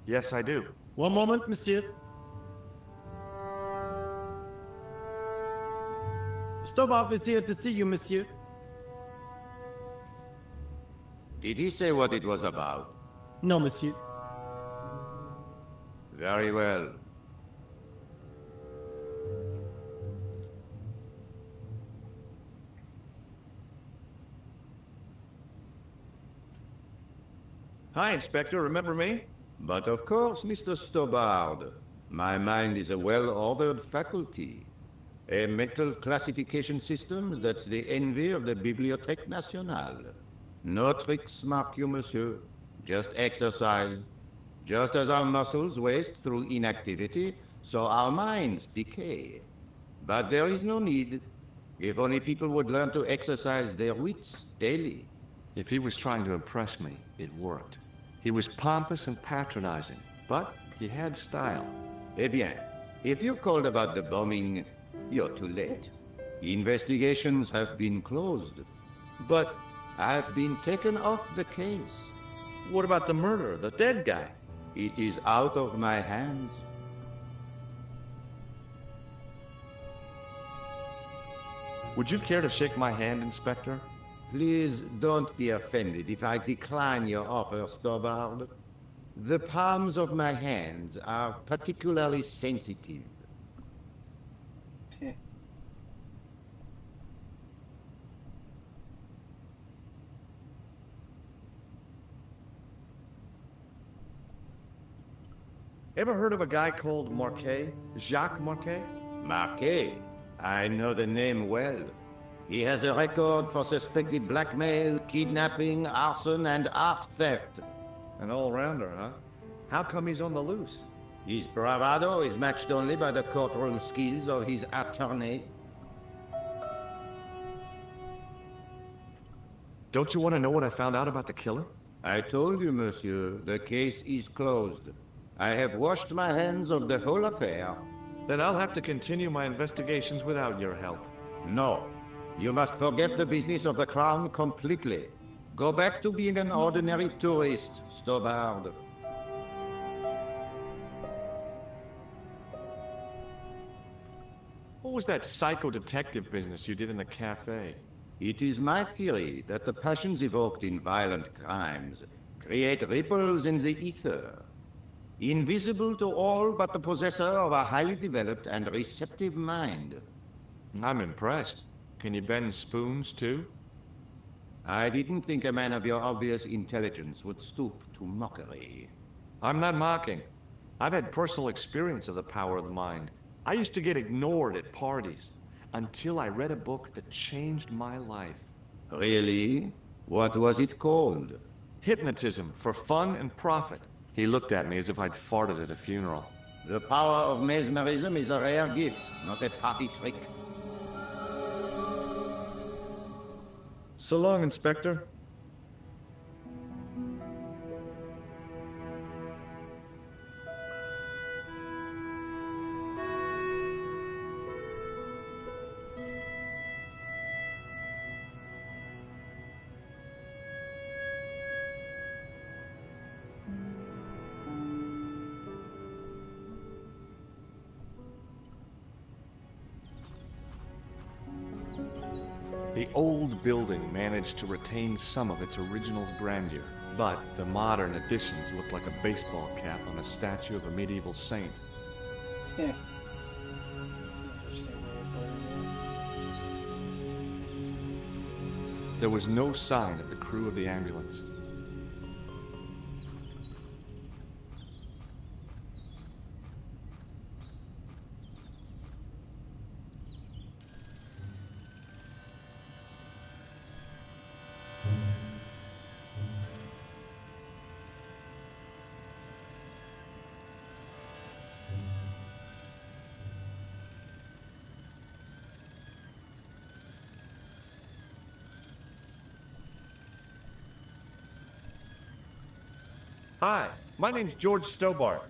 Yes, I do. One moment, monsieur. Stobart is here to see you, monsieur. Did he say what it was about? No, monsieur. Very well. Hi, Inspector. Remember me? But of course, Mr. Stobard. My mind is a well-ordered faculty. A mental classification system that's the envy of the Bibliothèque Nationale. No tricks, mark you, monsieur. Just exercise. Just as our muscles waste through inactivity, so our minds decay. But there is no need. If only people would learn to exercise their wits daily. If he was trying to impress me, it worked. He was pompous and patronizing, but he had style. Eh bien, if you called about the bombing, you're too late. Investigations have been closed. But I've been taken off the case. What about the murderer, the dead guy? It is out of my hands. Would you care to shake my hand, Inspector? Please don't be offended if I decline your offer, Stobard. The palms of my hands are particularly sensitive. Ever heard of a guy called Marquet? Jacques Marquet? Marquet? I know the name well. He has a record for suspected blackmail, kidnapping, arson, and art theft. An all-rounder, huh? How come he's on the loose? His bravado is matched only by the courtroom skills of his attorney. Don't you want to know what I found out about the killer? I told you, monsieur, the case is closed. I have washed my hands of the whole affair. Then I'll have to continue my investigations without your help. No. You must forget the business of the Crown completely. Go back to being an ordinary tourist, Stobard. What was that psycho-detective business you did in the cafe? It is my theory that the passions evoked in violent crimes create ripples in the ether, invisible to all but the possessor of a highly developed and receptive mind. I'm impressed. Can you bend spoons, too? I didn't think a man of your obvious intelligence would stoop to mockery. I'm not mocking. I've had personal experience of the power of the mind. I used to get ignored at parties, until I read a book that changed my life. Really? What was it called? Hypnotism for Fun and Profit. He looked at me as if I'd farted at a funeral. The power of mesmerism is a rare gift, not a party trick. So long, Inspector. The old building managed to retain some of its original grandeur, but the modern additions look like a baseball cap on a statue of a medieval saint. Yeah. There was no sign of the crew of the ambulance. Hi, my name's George Stobart.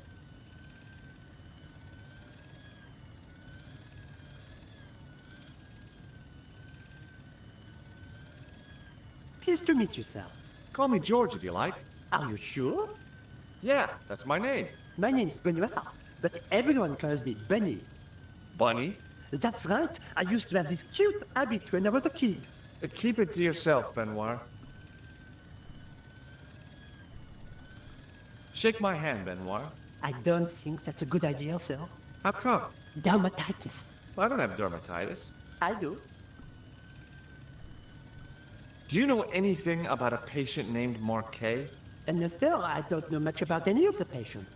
Pleased to meet you, sir. Call me George if you like. Are you sure? Yeah, that's my name. My name's Benoit, but everyone calls me Bunny. Bunny? That's right. I used to have this cute habit when I was a kid. Keep it to yourself, Benoit. Shake my hand, Benoit. I don't think that's a good idea, sir. How come? Dermatitis. I don't have dermatitis. I do. Do you know anything about a patient named Marquet? No, sir, I don't know much about any of the patients.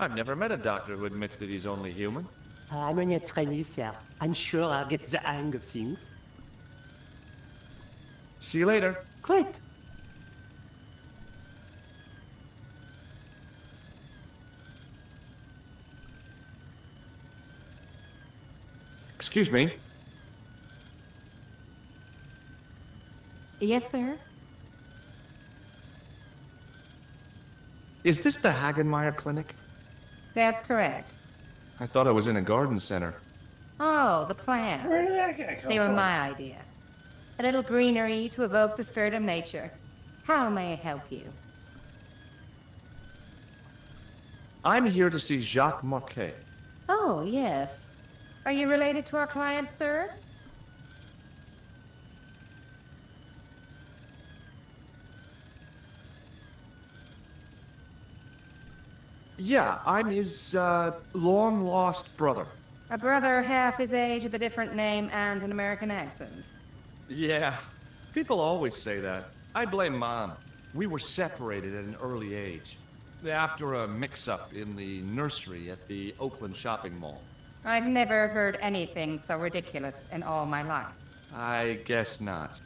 I've never met a doctor who admits that he's only human. I'm only a trainee, sir. I'm sure I'll get the hang of things. See you later. Great. Excuse me. Yes, sir? Is this the Hagenmeyer Clinic? That's correct. I thought I was in a garden center. Oh, the plant. Where did that guy come They were from? my idea. A little greenery to evoke the spirit of nature. How may I help you? I'm here to see Jacques Marquet. Oh, yes. Are you related to our client, sir? Yeah, I'm his, long-lost brother. A brother half his age with a different name and an American accent. Yeah, people always say that. I blame Mom. We were separated at an early age. After a mix-up in the nursery at the Oakland shopping mall. I've never heard anything so ridiculous in all my life. I guess not.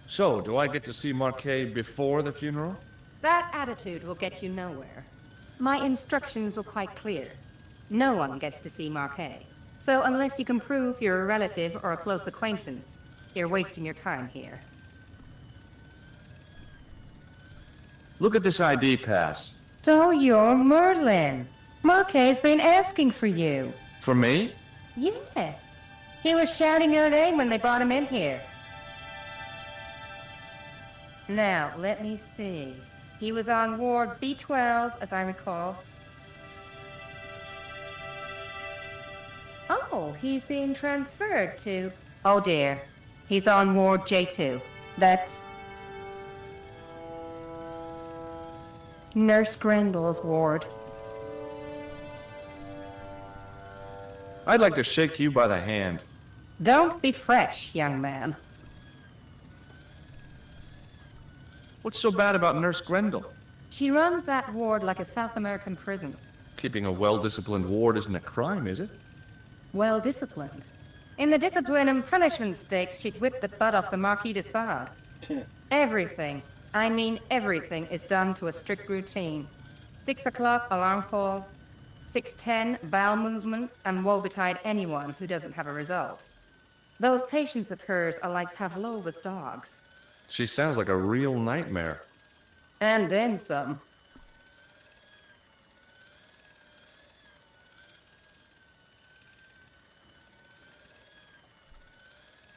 So, do I get to see Marquet before the funeral? That attitude will get you nowhere. My instructions were quite clear. No one gets to see Marquet. So unless you can prove you're a relative or a close acquaintance, you're wasting your time here. Look at this ID pass. So you're Merlin. Marquet's been asking for you. For me? Yes. He was shouting your name when they brought him in here. Now, let me see. He was on Ward B12, as I recall. Oh, he's being transferred to... Oh dear. He's on Ward J2. That's... Nurse Grendel's ward. I'd like to shake you by the hand. Don't be fresh, young man. What's so bad about Nurse Grendel? She runs that ward like a South American prison. Keeping a well-disciplined ward isn't a crime, is it? Well disciplined. In the discipline and punishment stakes, she'd whip the butt off the Marquis de Sade. Everything, I mean everything, is done to a strict routine. 6 o'clock, alarm call. 6:10, bowel movements, and woe betide anyone who doesn't have a result. Those patients of hers are like Pavlova's dogs. She sounds like a real nightmare. And then some.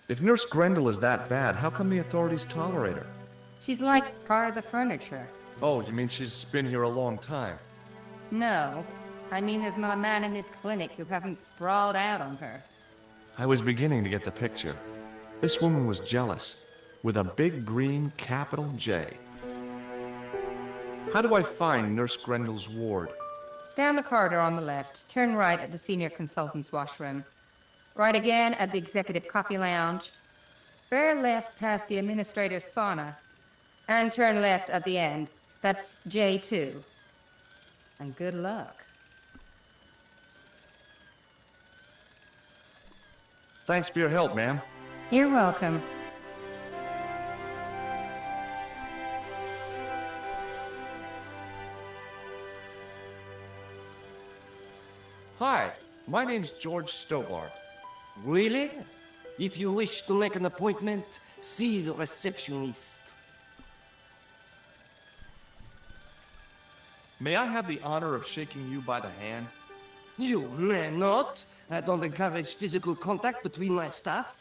If Nurse Grendel is that bad, how come the authorities tolerate her? She's like part of the furniture. Oh, you mean she's been here a long time? No. I mean there's not a man in this clinic who hasn't sprawled out on her. I was beginning to get the picture. This woman was jealous, with a big green capital J. How do I find Nurse Grendel's ward? Down the corridor on the left, turn right at the senior consultant's washroom. Right again at the executive coffee lounge. Bear left past the administrator's sauna. And turn left at the end. That's J2. And good luck. Thanks for your help, ma'am. You're welcome. Hi, my name's George Stobart. Really? If you wish to make an appointment, see the receptionist. May I have the honor of shaking you by the hand? You may not. I don't encourage physical contact between my staff.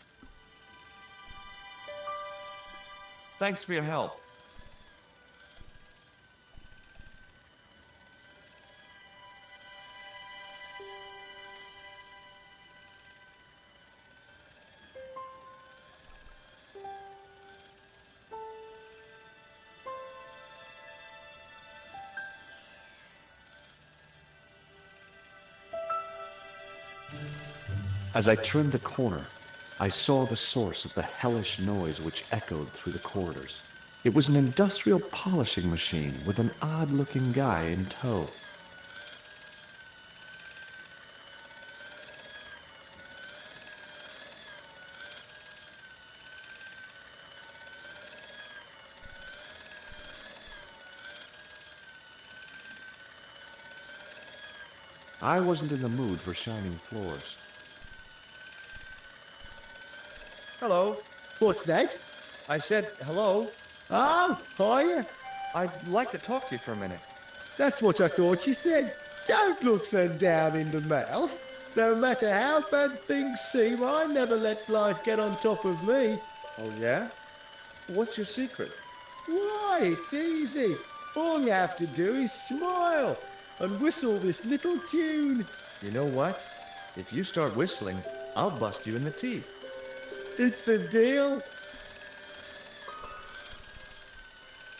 Thanks for your help. As I turned the corner, I saw the source of the hellish noise which echoed through the corridors. It was an industrial polishing machine with an odd-looking guy in tow. I wasn't in the mood for shining floors. Hello. What's that? I said hello. Oh, hiya. I'd like to talk to you for a minute. That's what I thought you said. Don't look so down in the mouth. No matter how bad things seem, I never let life get on top of me. Oh, yeah? What's your secret? Why, it's easy. All you have to do is smile and whistle this little tune. You know what? If you start whistling, I'll bust you in the teeth. It's a deal.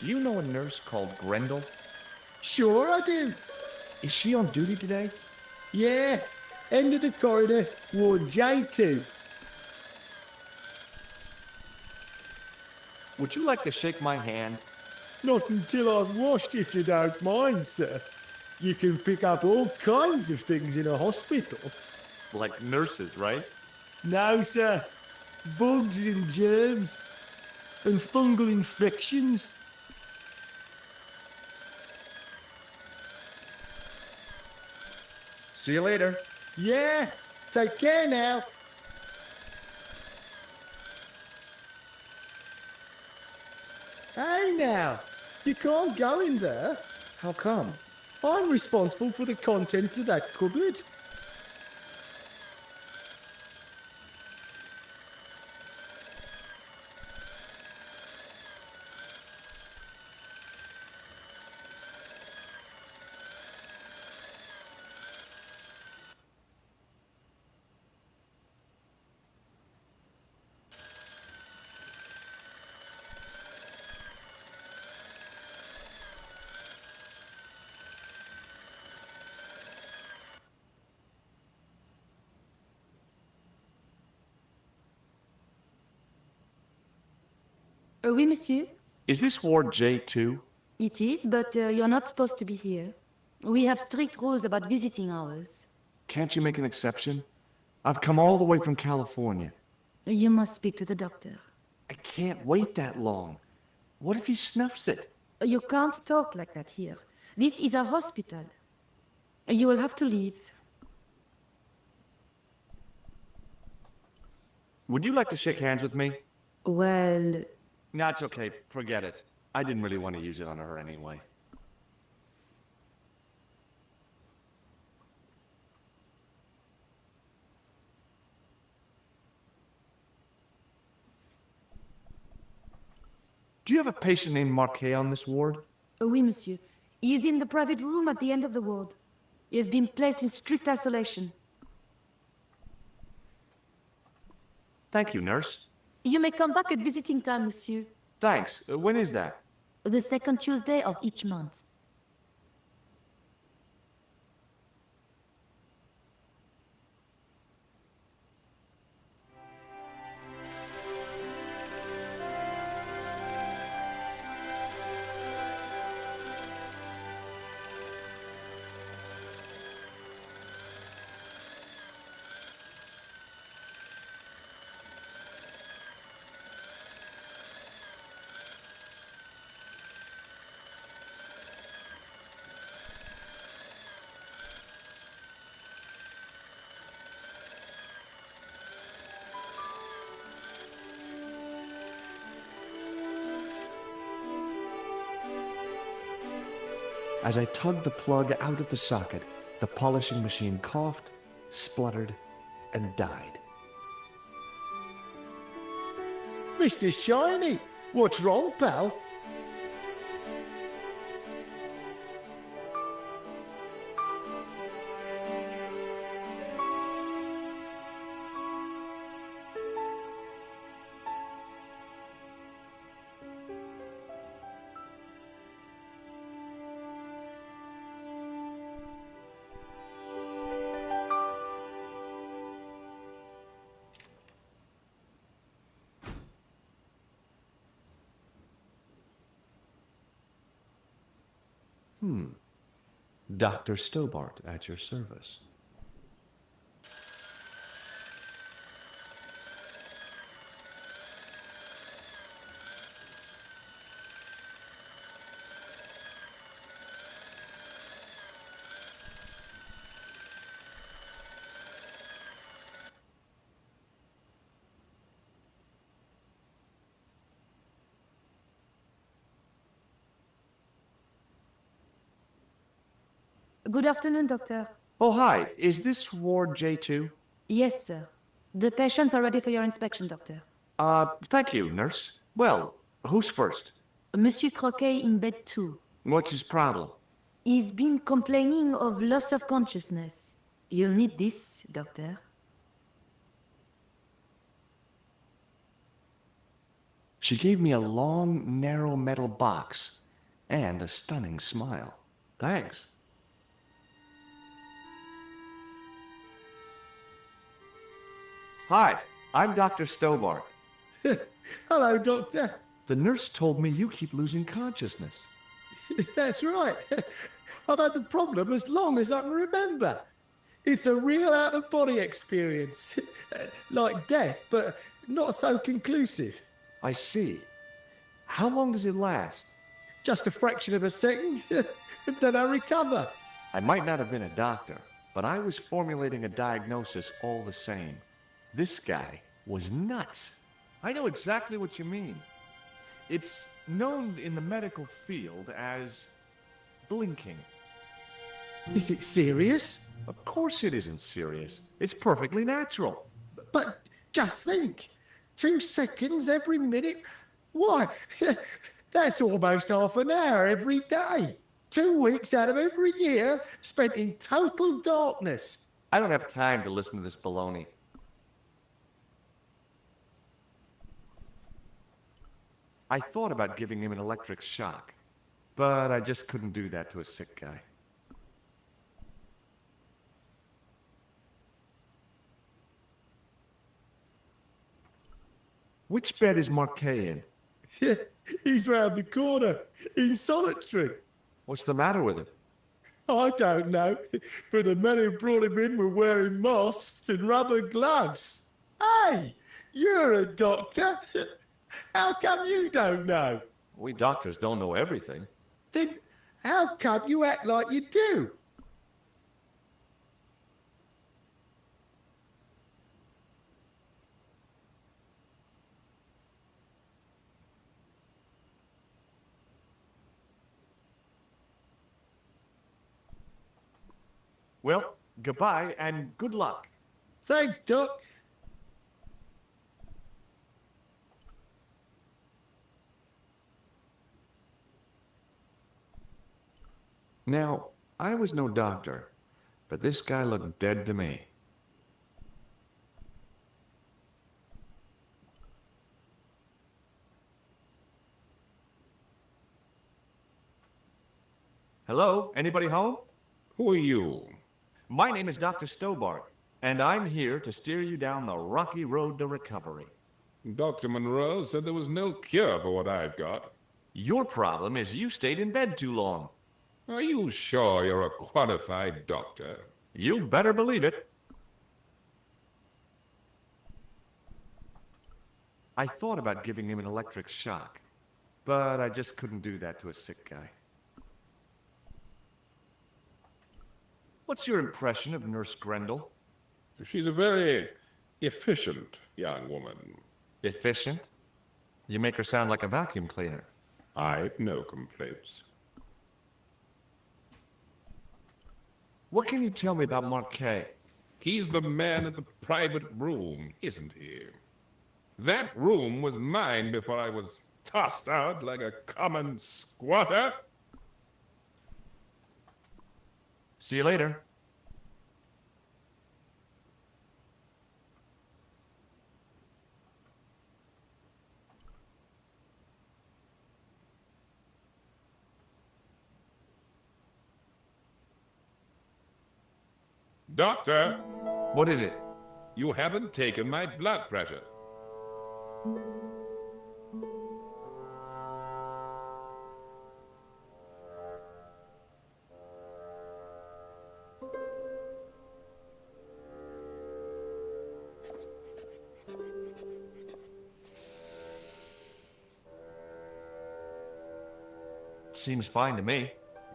Do you know a nurse called Grendel? Sure I do. Is she on duty today? Yeah, end of the corridor, ward J2. Would you like to shake my hand? Not until I've washed, if you don't mind, sir. You can pick up all kinds of things in a hospital. Like nurses, right? No, sir. Bugs and germs. And fungal infections. See you later. Yeah, take care now. Hey now, you can't go in there. How come? I'm responsible for the contents of that cupboard. Oui, monsieur. Is this Ward J2? It is, but you're not supposed to be here. We have strict rules about visiting hours. Can't you make an exception? I've come all the way from California. You must speak to the doctor. I can't wait that long. What if he snuffs it? You can't talk like that here. This is a hospital. You will have to leave. Would you like to shake hands with me? Well... No, it's okay. Forget it. I didn't really want to use it on her anyway. Do you have a patient named Marquet on this ward? Oui, monsieur. He is in the private room at the end of the ward. He has been placed in strict isolation. Thank you, nurse. You may come back at visiting time, monsieur. Thanks. When is that? The second Tuesday of each month. As I tugged the plug out of the socket, the polishing machine coughed, spluttered, and died. Mr. Shiny, what's wrong, pal? Dr. Stobart at your service. Good afternoon, Doctor. Oh, hi. Is this Ward J2? Yes, sir. The patients are ready for your inspection, Doctor. Thank you, nurse. Well, who's first? Monsieur Croquet in bed 2. What's his problem? He's been complaining of loss of consciousness. You'll need this, Doctor. She gave me a long, narrow metal box and a stunning smile. Thanks. Hi, I'm Dr. Stobart. Hello, Doctor. The nurse told me you keep losing consciousness. That's right. I've had the problem as long as I can remember. It's a real out-of-body experience. Like death, but not so conclusive. I see. How long does it last? Just a fraction of a second, and then I recover. I might not have been a doctor, but I was formulating a diagnosis all the same. This guy was nuts. I know exactly what you mean. It's known in the medical field as blinking. Is it serious? Of course it isn't serious. It's perfectly natural. But just think, 2 seconds every minute? Why, that's almost half an hour every day. 2 weeks out of every year spent in total darkness. I don't have time to listen to this baloney. I thought about giving him an electric shock, but I just couldn't do that to a sick guy. Which bed is Marquet in? He's round the corner, in solitary. What's the matter with him? I don't know, but the men who brought him in were wearing masks and rubber gloves. Hey, you're a doctor. How come you don't know? We doctors don't know everything. Then how come you act like you do? Well, goodbye and good luck. Thanks, Doc. Now, I was no doctor, but this guy looked dead to me. Hello? Anybody home? Who are you? My name is Dr. Stobart, and I'm here to steer you down the rocky road to recovery. Dr. Monroe said there was no cure for what I've got. Your problem is you stayed in bed too long. Are you sure you're a qualified doctor? You better believe it. I thought about giving him an electric shock, but I just couldn't do that to a sick guy. What's your impression of Nurse Grendel? She's a very efficient young woman. Efficient? You make her sound like a vacuum cleaner. I've no complaints. What can you tell me about Marquet? He's the man in the private room, isn't he? That room was mine before I was tossed out like a common squatter. See you later. Doctor! What is it? You haven't taken my blood pressure. Seems fine to me.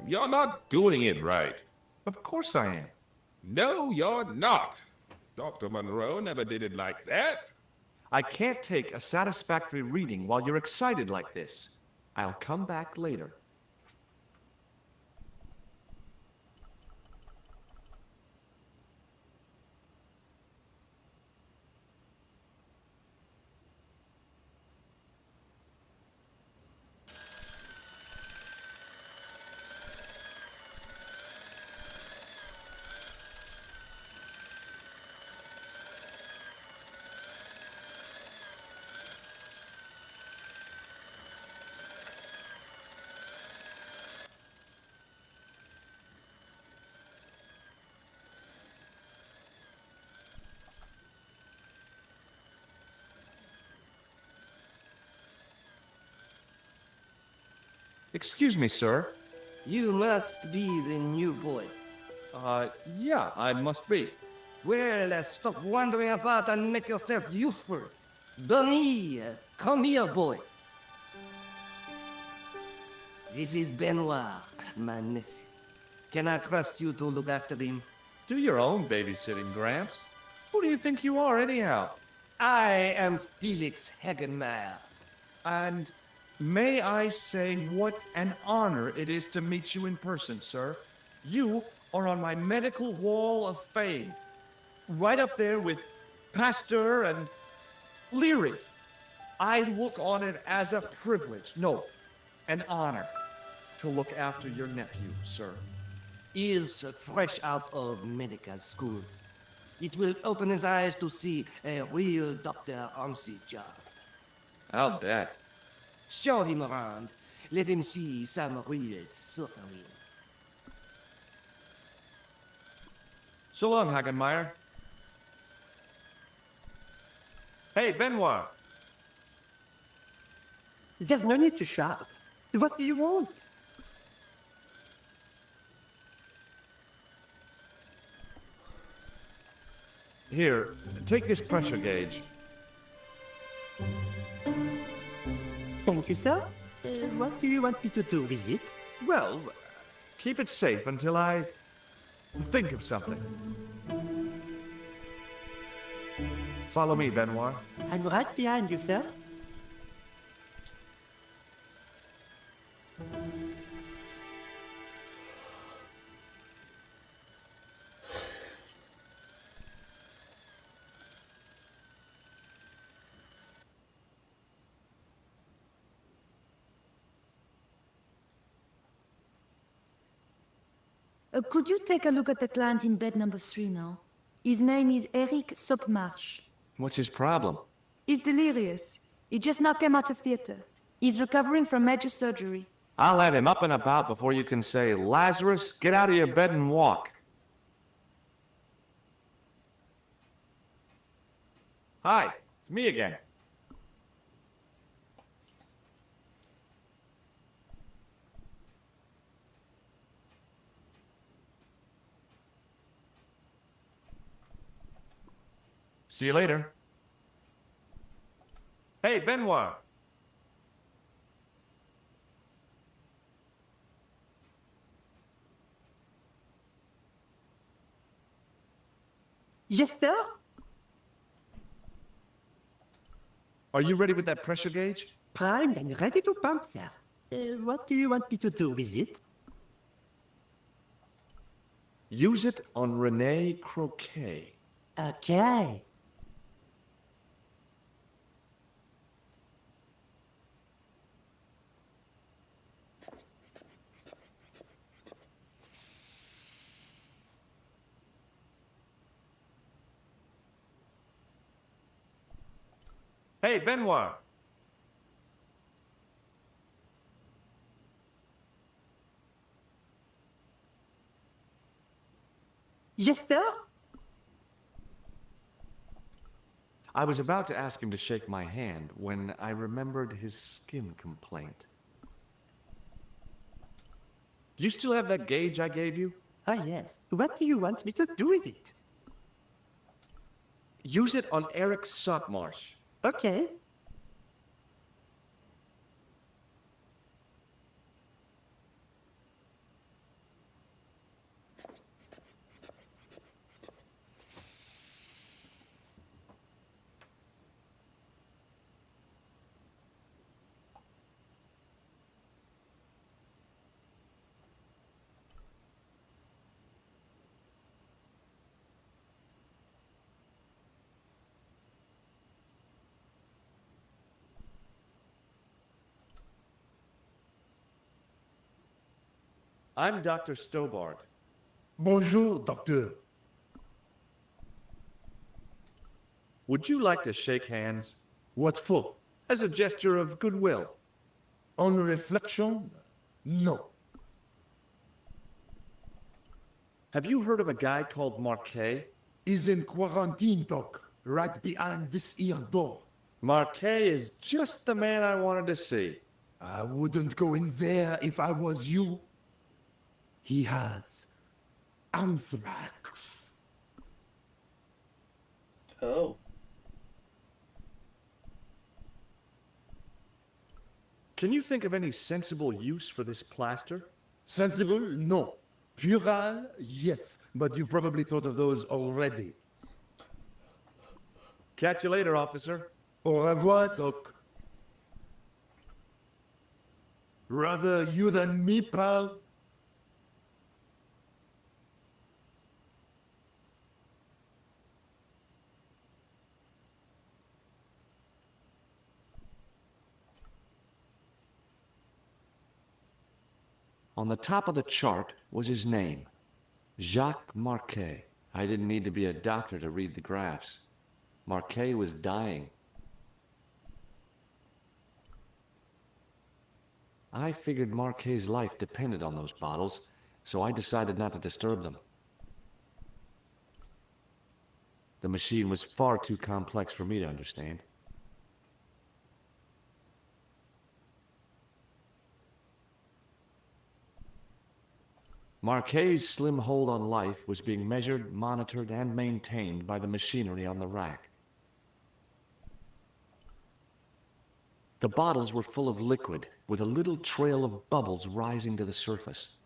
You're not doing it right. Of course I am. No, you're not. Dr. Monroe never did it like that. I can't take a satisfactory reading while you're excited like this. I'll come back later. Excuse me, sir. You must be the new boy. Yeah, I must be. Well, stop wandering about and make yourself useful. Donnie, come here, boy. This is Benoit, my nephew. Can I trust you to look after him? Do your own babysitting, Gramps. Who do you think you are, anyhow? I am Felix Hagenmeyer. And may I say what an honor it is to meet you in person, sir. You are on my medical wall of fame. Right up there with Pasteur and Leary. I look on it as a privilege, no, an honor, to look after your nephew, sir. He is fresh out of medical school. It will open his eyes to see a real doctor on the job. I'll bet. Show him around. Let him see some real suffering. So long, Hagenmeyer. Hey, Benoit. There's no need to shout. What do you want? Here, take this pressure gauge. Thank you, sir. What do you want me to do with it? Well, keep it safe until I think of something. Follow me, Benoit. I'm right behind you, sir. Could you take a look at the client in bed number 3 now? His name is Eric Sopmarsh. What's his problem? He's delirious. He just now came out of theater. He's recovering from major surgery. I'll have him up and about before you can say, Lazarus, get out of your bed and walk. Hi, it's me again. See you later. Hey, Benoit. Yes, sir? Are you ready with that pressure gauge? Primed and ready to pump, sir. What do you want me to do with it? Use it on Rene Croquet. Okay. Hey, Benoit. Yes, sir? I was about to ask him to shake my hand when I remembered his skin complaint. Do you still have that gauge I gave you? Ah, yes. What do you want me to do with it? Use it on Eric Sopmarsh. Okay. I'm Dr. Stobart. Bonjour, docteur. Would you like to shake hands? What for? As a gesture of goodwill. On reflection, no. Have you heard of a guy called Marquet? He's in quarantine, doc, right behind this here door. Marquet is just the man I wanted to see. I wouldn't go in there if I was you. He has anthrax. Oh. Can you think of any sensible use for this plaster? Sensible? No. Puerile? Yes. But you've probably thought of those already. Catch you later, officer. Au revoir, doc. Rather you than me, pal. On the top of the chart was his name, Jacques Marquet. I didn't need to be a doctor to read the graphs. Marquet was dying. I figured Marquet's life depended on those bottles, so I decided not to disturb them. The machine was far too complex for me to understand. Marquet's slim hold on life was being measured, monitored, and maintained by the machinery on the rack. The bottles were full of liquid, with a little trail of bubbles rising to the surface.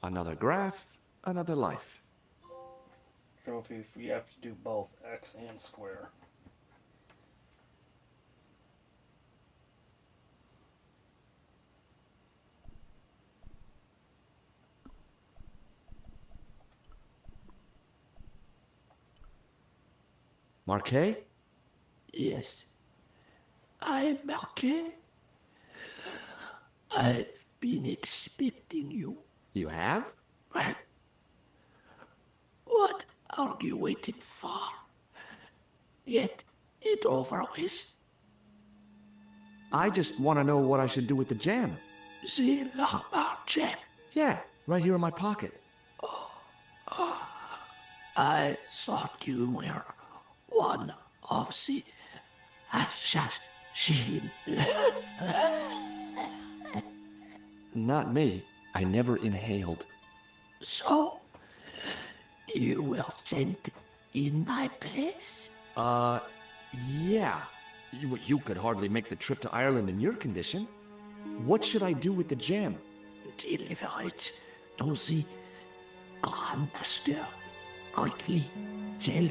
Another graph, another life. Trophy if we have to do both X and square. Marquet? Yes. I'm Marquet. I've been expecting you. You have? Well, what are you waiting for? Get it over with. I just want to know what I should do with the jam. The Lockmar jam? Yeah, right here in my pocket. I thought you were one of the assassins. Not me. I never inhaled. So, you were sent in my place? Yeah. You could hardly make the trip to Ireland in your condition. What should I do with the gem? Deliver it to the Grand Master. Quickly tell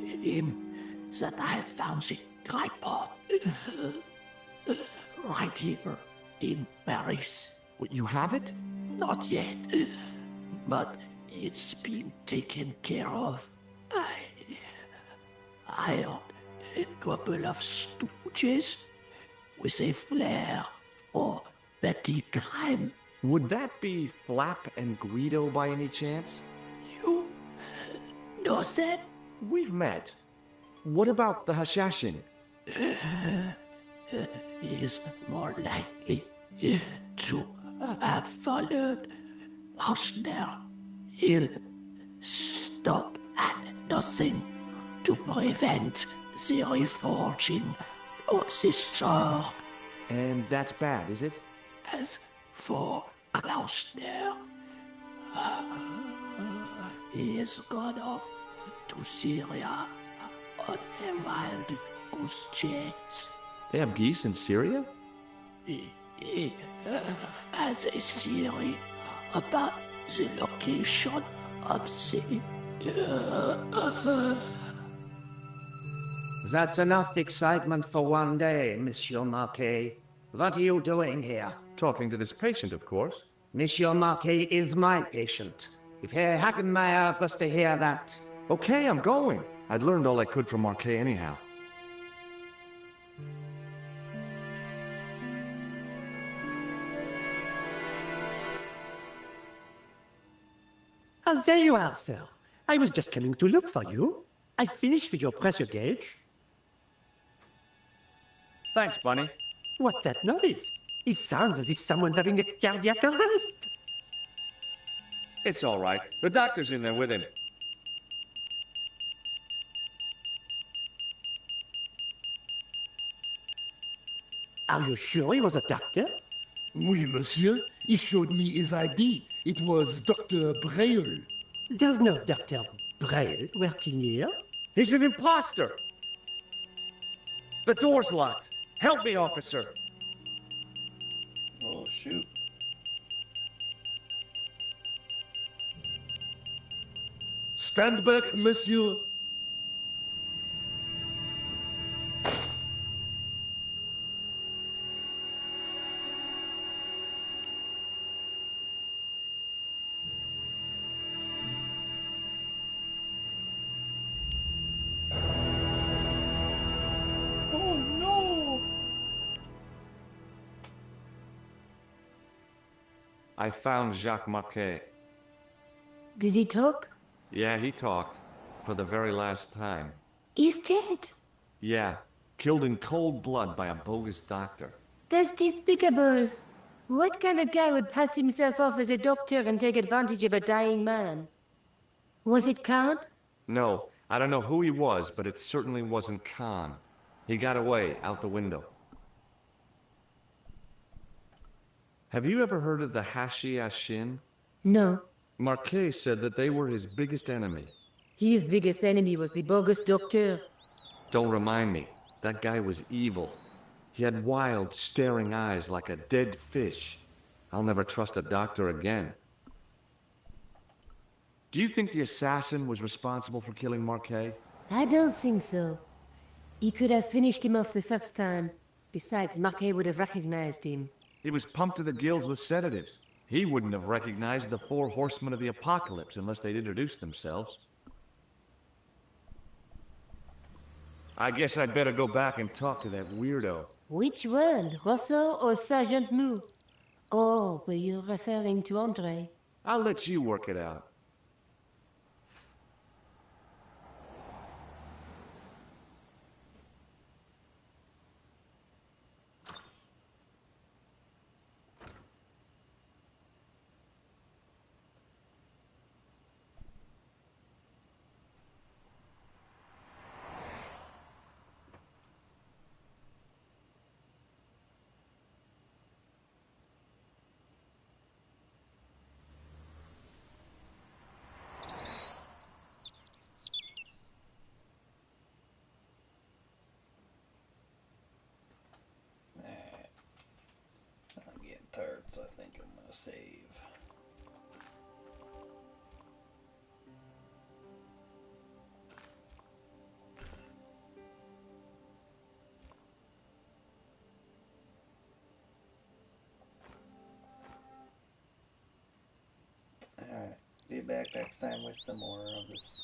him that I have found the great pot right here in Paris. You have it? Not yet, but it's been taken care of. I hired a couple of stooges with a flair for petty crime. Would that be Flap and Guido by any chance? You know that? We've met. What about the Hashashin? Is more likely to have followed Osner. He'll stop at nothing to prevent the reforging of this sword. And that's bad, is it? As for Klausner, he has gone off to Syria on a wild goose chase. They have geese in Syria? He has a theory about the location of the... That's enough excitement for one day, Monsieur Marquet. What are you doing here? Talking to this patient, of course. Monsieur Marquet is my patient. If Herr Hackenmeyer was to hear that... Okay, I'm going. I'd learned all I could from Marquet anyhow. Oh, there you are, sir. I was just coming to look for you. I finished with your pressure gauge. Thanks, Bunny. What's that noise? It sounds as if someone's having a cardiac arrest. It's all right. The doctor's in there with him. Are you sure he was a doctor? Oui, monsieur. He showed me his ID. It was Dr. Braille. There's no Dr. Braille working here. He's an imposter. The door's locked. Help me, officer. Oh, shoot. Stand back, monsieur. Oh, no! I found Jacques Marquet. Did he talk? Yeah, he talked. For the very last time. He's dead. Yeah, killed in cold blood by a bogus doctor. That's despicable. What kind of guy would pass himself off as a doctor and take advantage of a dying man? Was it Khan? No, I don't know who he was, but it certainly wasn't Khan. He got away, out the window. Have you ever heard of the Hashi Ashin? No. Marquet said that they were his biggest enemy. His biggest enemy was the bogus doctor. Don't remind me. That guy was evil. He had wild, staring eyes like a dead fish. I'll never trust a doctor again. Do you think the assassin was responsible for killing Marquet? I don't think so. He could have finished him off the first time. Besides, Marquet would have recognized him. He was pumped to the gills with sedatives. He wouldn't have recognized the 4 horsemen of the apocalypse unless they'd introduced themselves. I guess I'd better go back and talk to that weirdo. Which one? Rousseau or Sergeant Mou? Oh, were you referring to Andre? I'll let you work it out. I'm getting tired, so I think I'm gonna save. Alright, be back next time with some more of this